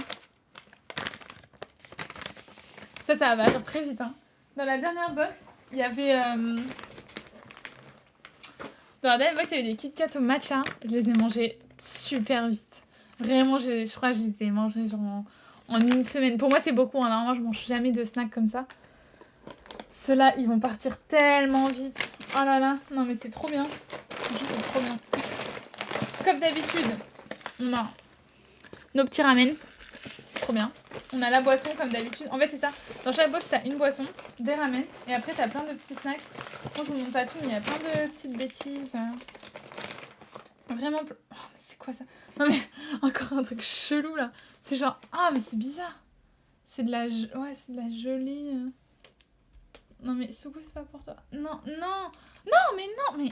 partir très vite. Hein. Dans la dernière box, il y avait... Dans la dernière box, il y avait des Kit Kat au matcha. Je les ai mangés super vite. Vraiment, je crois que je les ai mangés genre en une semaine. Pour moi, c'est beaucoup. Hein. Normalement, je mange jamais de snacks comme ça. Ceux-là, ils vont partir tellement vite. Oh là là. Non mais c'est trop bien. C'est trop bien. Comme d'habitude, on a nos petits ramen. Trop bien. On a la boisson comme d'habitude. En fait, c'est ça. Dans chaque box, t'as une boisson, des ramen. Et après, t'as plein de petits snacks. Moi, je vous montre pas tout, mais il y a plein de petites bêtises. Vraiment... Oh, mais c'est quoi ça? Non, mais encore un truc chelou, là. C'est genre... Ah, mais c'est bizarre. C'est de la... Ouais, c'est de la jolie... Non, mais Soukou, c'est pas pour toi. Non, non. Non, mais...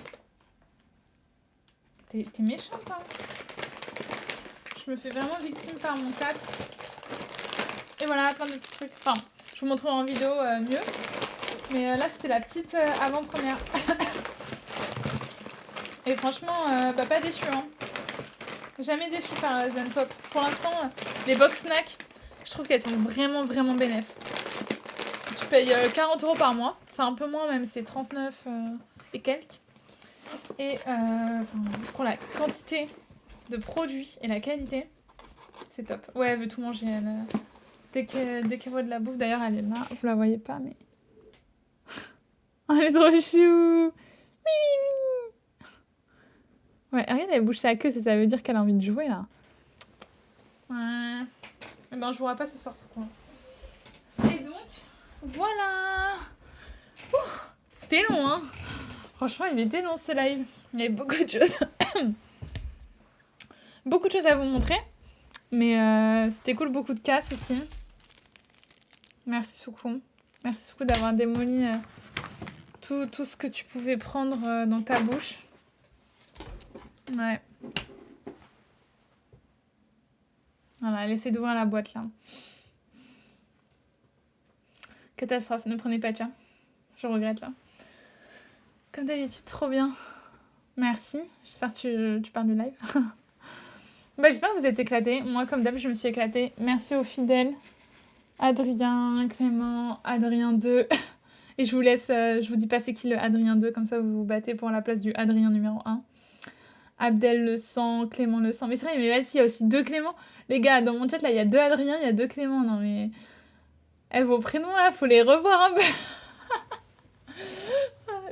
T'es méchante, hein. Je me fais vraiment victime par mon cat. Et voilà, plein de petits trucs. Enfin, je vous montrerai en vidéo mieux. Mais là, c'était la petite avant-première. Et franchement, pas déçu. Hein. Jamais déçu par Zen Pop. Pour l'instant, les box snacks, je trouve qu'elles sont vraiment, vraiment bénéfiques. Tu payes 40 € par mois. C'est un peu moins même, c'est 39 et quelques. Et pour la quantité de produits et la qualité, c'est top. Ouais, elle veut tout manger. Elle, dès qu'elle voit de la bouffe, d'ailleurs, elle est là. Vous la voyez pas, mais... Oh, elle est trop chou. Oui. Ouais, regarde, elle bouge sa queue, ça veut dire qu'elle a envie de jouer, là. Ouais. Eh ben, je jouerai pas ce soir, ce coin. Et donc, voilà. C'était long, hein. Franchement, il était long, ce live. Il y avait beaucoup de choses. Beaucoup de choses à vous montrer. Mais c'était cool, beaucoup de casse aussi. Merci Soukou. Merci Soukou d'avoir démoli tout ce que tu pouvais prendre dans ta bouche. Ouais. Voilà, elle essaie d'ouvrir la boîte là. Catastrophe, ne prenez pas de chat. Je regrette là. Comme d'habitude, trop bien. Merci. J'espère que tu parles du live. J'espère que vous êtes éclatés. Moi, comme d'hab, je me suis éclatée. Merci aux fidèles. Adrien, Clément, Adrien 2. Et je vous laisse, je vous dis pas c'est qui le Adrien 2, comme ça vous vous battez pour la place du Adrien numéro 1. Abdel le 100, Clément le 100. Mais c'est vrai, mais vas-y, il y a aussi 2 Clément. Les gars, dans mon chat, là, il y a 2 Adrien, il y a 2 Clément. Non, mais... vos prénoms, là, faut les revoir un peu.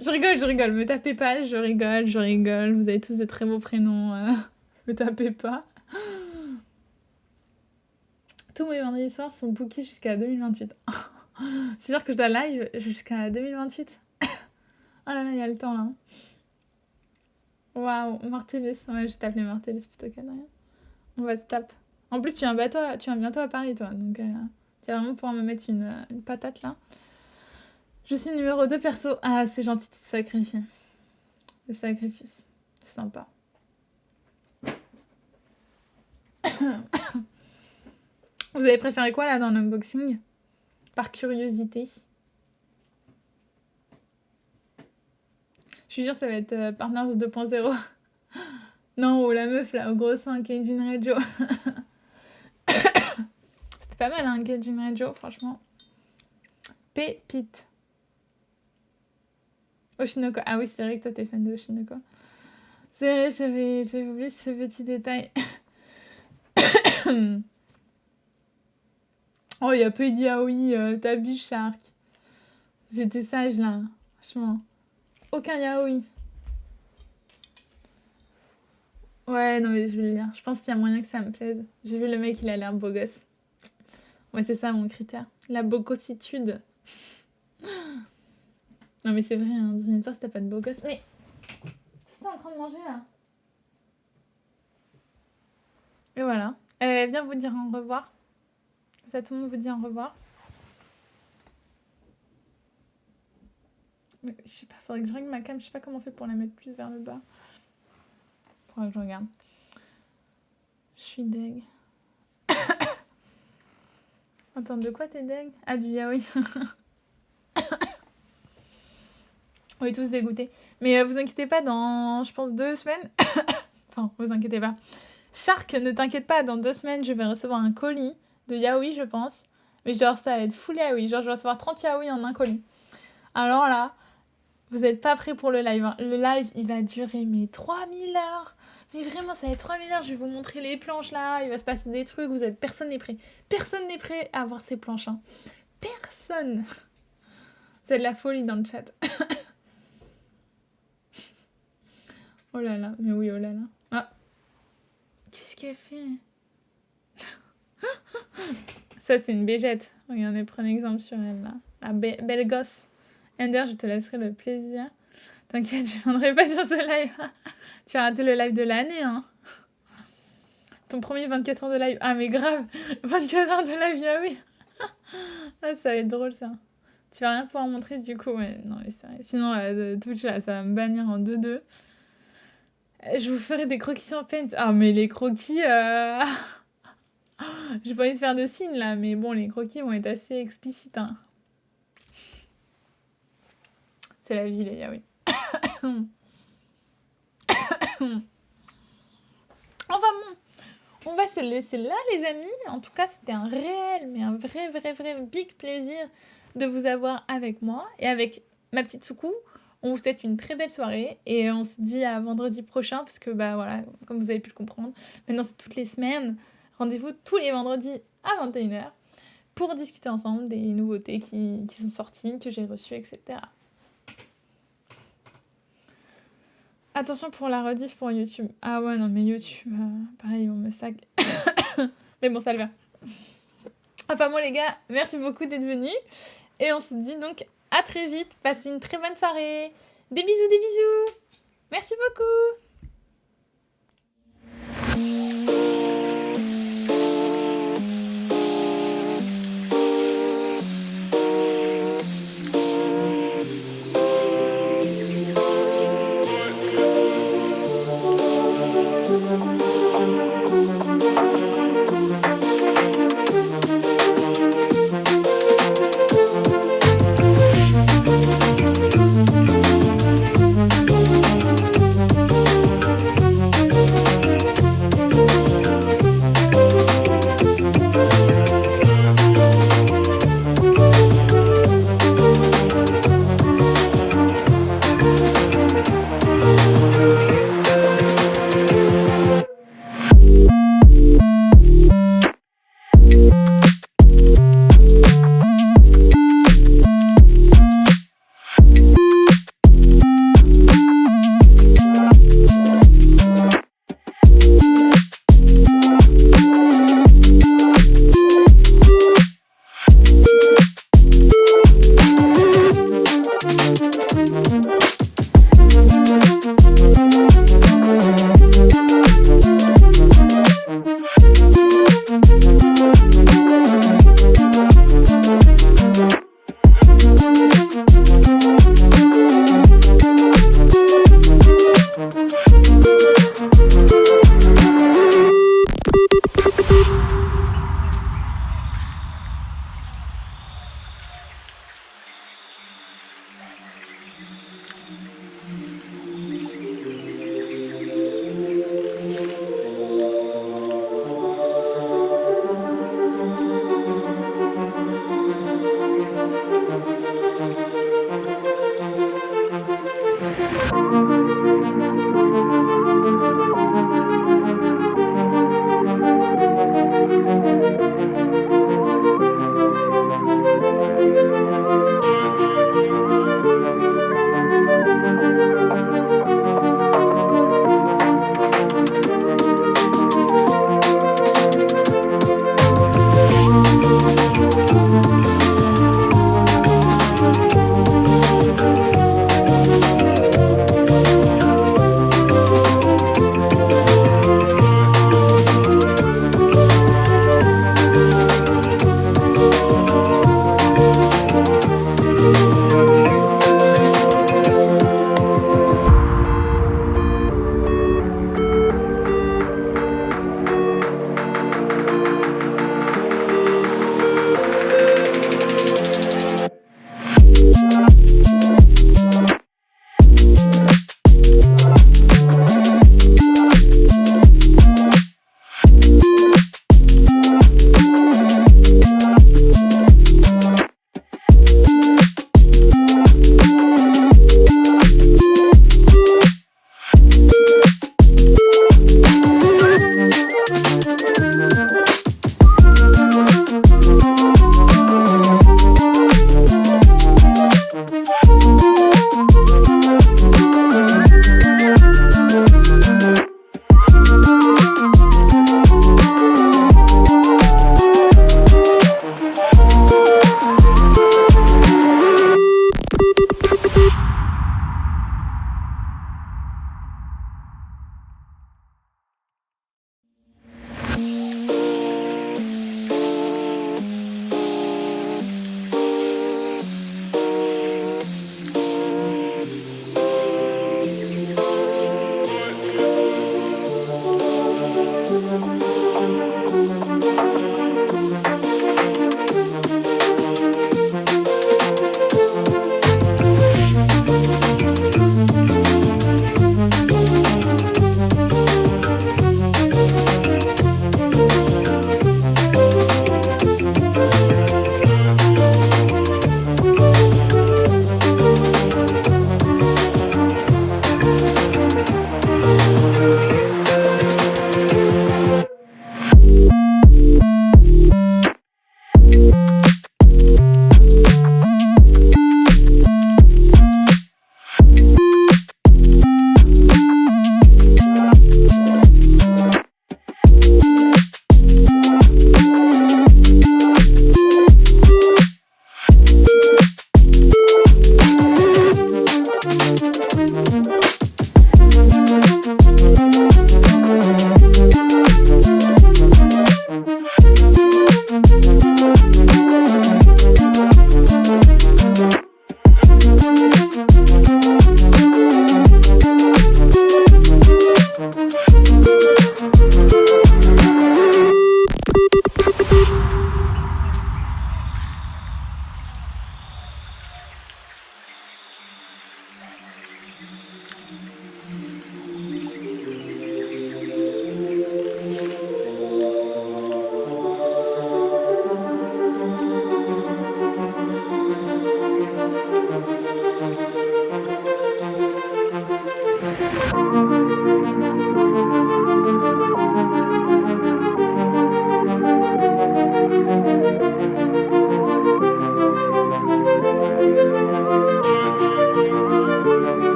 Je rigole. Me tapez pas, je rigole. Vous avez tous de très beaux prénoms. Me tapez pas. Tous mes vendredis soirs sont bookés jusqu'à 2028. C'est-à-dire que je dois live jusqu'à 2028. Oh là là, il y a le temps, là. Waouh, Martellus. Ouais, je vais t'appeler Martellus plutôt qu'Adrien. On va se taper. En plus, tu viens bientôt à Paris, toi. Donc, tu vas vraiment pouvoir me mettre une patate, là. Je suis numéro 2 perso. Ah, c'est gentil, tu te sacrifies. Le sacrifice. C'est sympa. Vous avez préféré quoi, là, dans l'unboxing ? Par curiosité. Je suis sûre que ça va être Partners 2.0. Non, la meuf, là, au gros sein, Keijin Radio. C'était pas mal, hein, Keijin Radio, franchement. Pépite. Oshinoko. Ah oui, c'est vrai que toi, t'es fan de Oshinoko. C'est vrai, j'avais oublié ce petit détail. Oh, il y a peu dit ah oui, t'abuses, Shark. J'étais sage, là. Franchement. Aucun yaoi. Ouais, non, mais je vais le lire. Je pense qu'il y a moyen que ça me plaise. J'ai vu le mec, il a l'air beau gosse. Ouais, c'est ça mon critère. La bogossitude. Non, mais c'est vrai, hein, dans une histoire, si t'as pas de beau gosse. Mais. Qu'est-ce que t'es en train de manger, là ? Et voilà. Viens vous dire au revoir. Ça, tout le monde vous dit au revoir. Mais, je sais pas, faudrait que je règle ma cam. Je sais pas comment on fait pour la mettre plus vers le bas. Faudrait que je regarde. Je suis deg. Attends, de quoi t'es deg ? Ah, du yaoi. On est tous dégoûtés. Mais vous inquiétez pas, dans, je pense, 2 semaines... Enfin, vous inquiétez pas. Shark, ne t'inquiète pas, dans 2 semaines, je vais recevoir un colis de yaoi, je pense. Mais genre, ça va être full yaoi. Genre, je vais recevoir 30 yaoi en un colis. Alors là, vous n'êtes pas prêts pour le live. Hein. Le live, il va durer, mais 3000 heures. Mais vraiment, ça va être 3000 heures. Je vais vous montrer les planches, là. Il va se passer des trucs. Personne n'est prêt. Personne n'est prêt à voir ces planches. Hein. Personne. C'est de la folie dans le chat. Oh là là. Mais oui, oh là là. Ah. Qu'est-ce qu'elle fait ? Ça, c'est une bégette. Regardez, prenez exemple sur elle, là. La belle gosse. Ender, je te laisserai le plaisir. T'inquiète, je viendrai pas sur ce live. Tu as raté le live de l'année, hein. Ton premier 24 heures de live. Ah, mais grave. 24 heures de live, ah oui. Ah, ça va être drôle, ça. Tu vas rien pouvoir montrer, du coup. Ouais, non, mais c'est vrai. Sinon, Twitch, là, ça va me bannir en 2-2. Je vous ferai des croquis sur Paint. Ah, mais les croquis... J'ai pas envie de faire de signes, là. Mais bon, les croquis vont être assez explicites, hein. C'est la vie, les yaoi. Enfin bon, on va se laisser là, les amis. En tout cas, c'était un réel, mais un vrai big plaisir de vous avoir avec moi et avec ma petite Soukou. On vous souhaite une très belle soirée et on se dit à vendredi prochain parce que, bah voilà, comme vous avez pu le comprendre, maintenant c'est toutes les semaines. Rendez-vous tous les vendredis à 21h pour discuter ensemble des nouveautés qui sont sorties, que j'ai reçues, etc. Attention pour la rediff pour YouTube. Ah ouais, non, mais YouTube, pareil, on me sac. Mais bon, ça le va. Enfin, moi, les gars, merci beaucoup d'être venus. Et on se dit donc à très vite. Passez une très bonne soirée. Des bisous, des bisous. Merci beaucoup.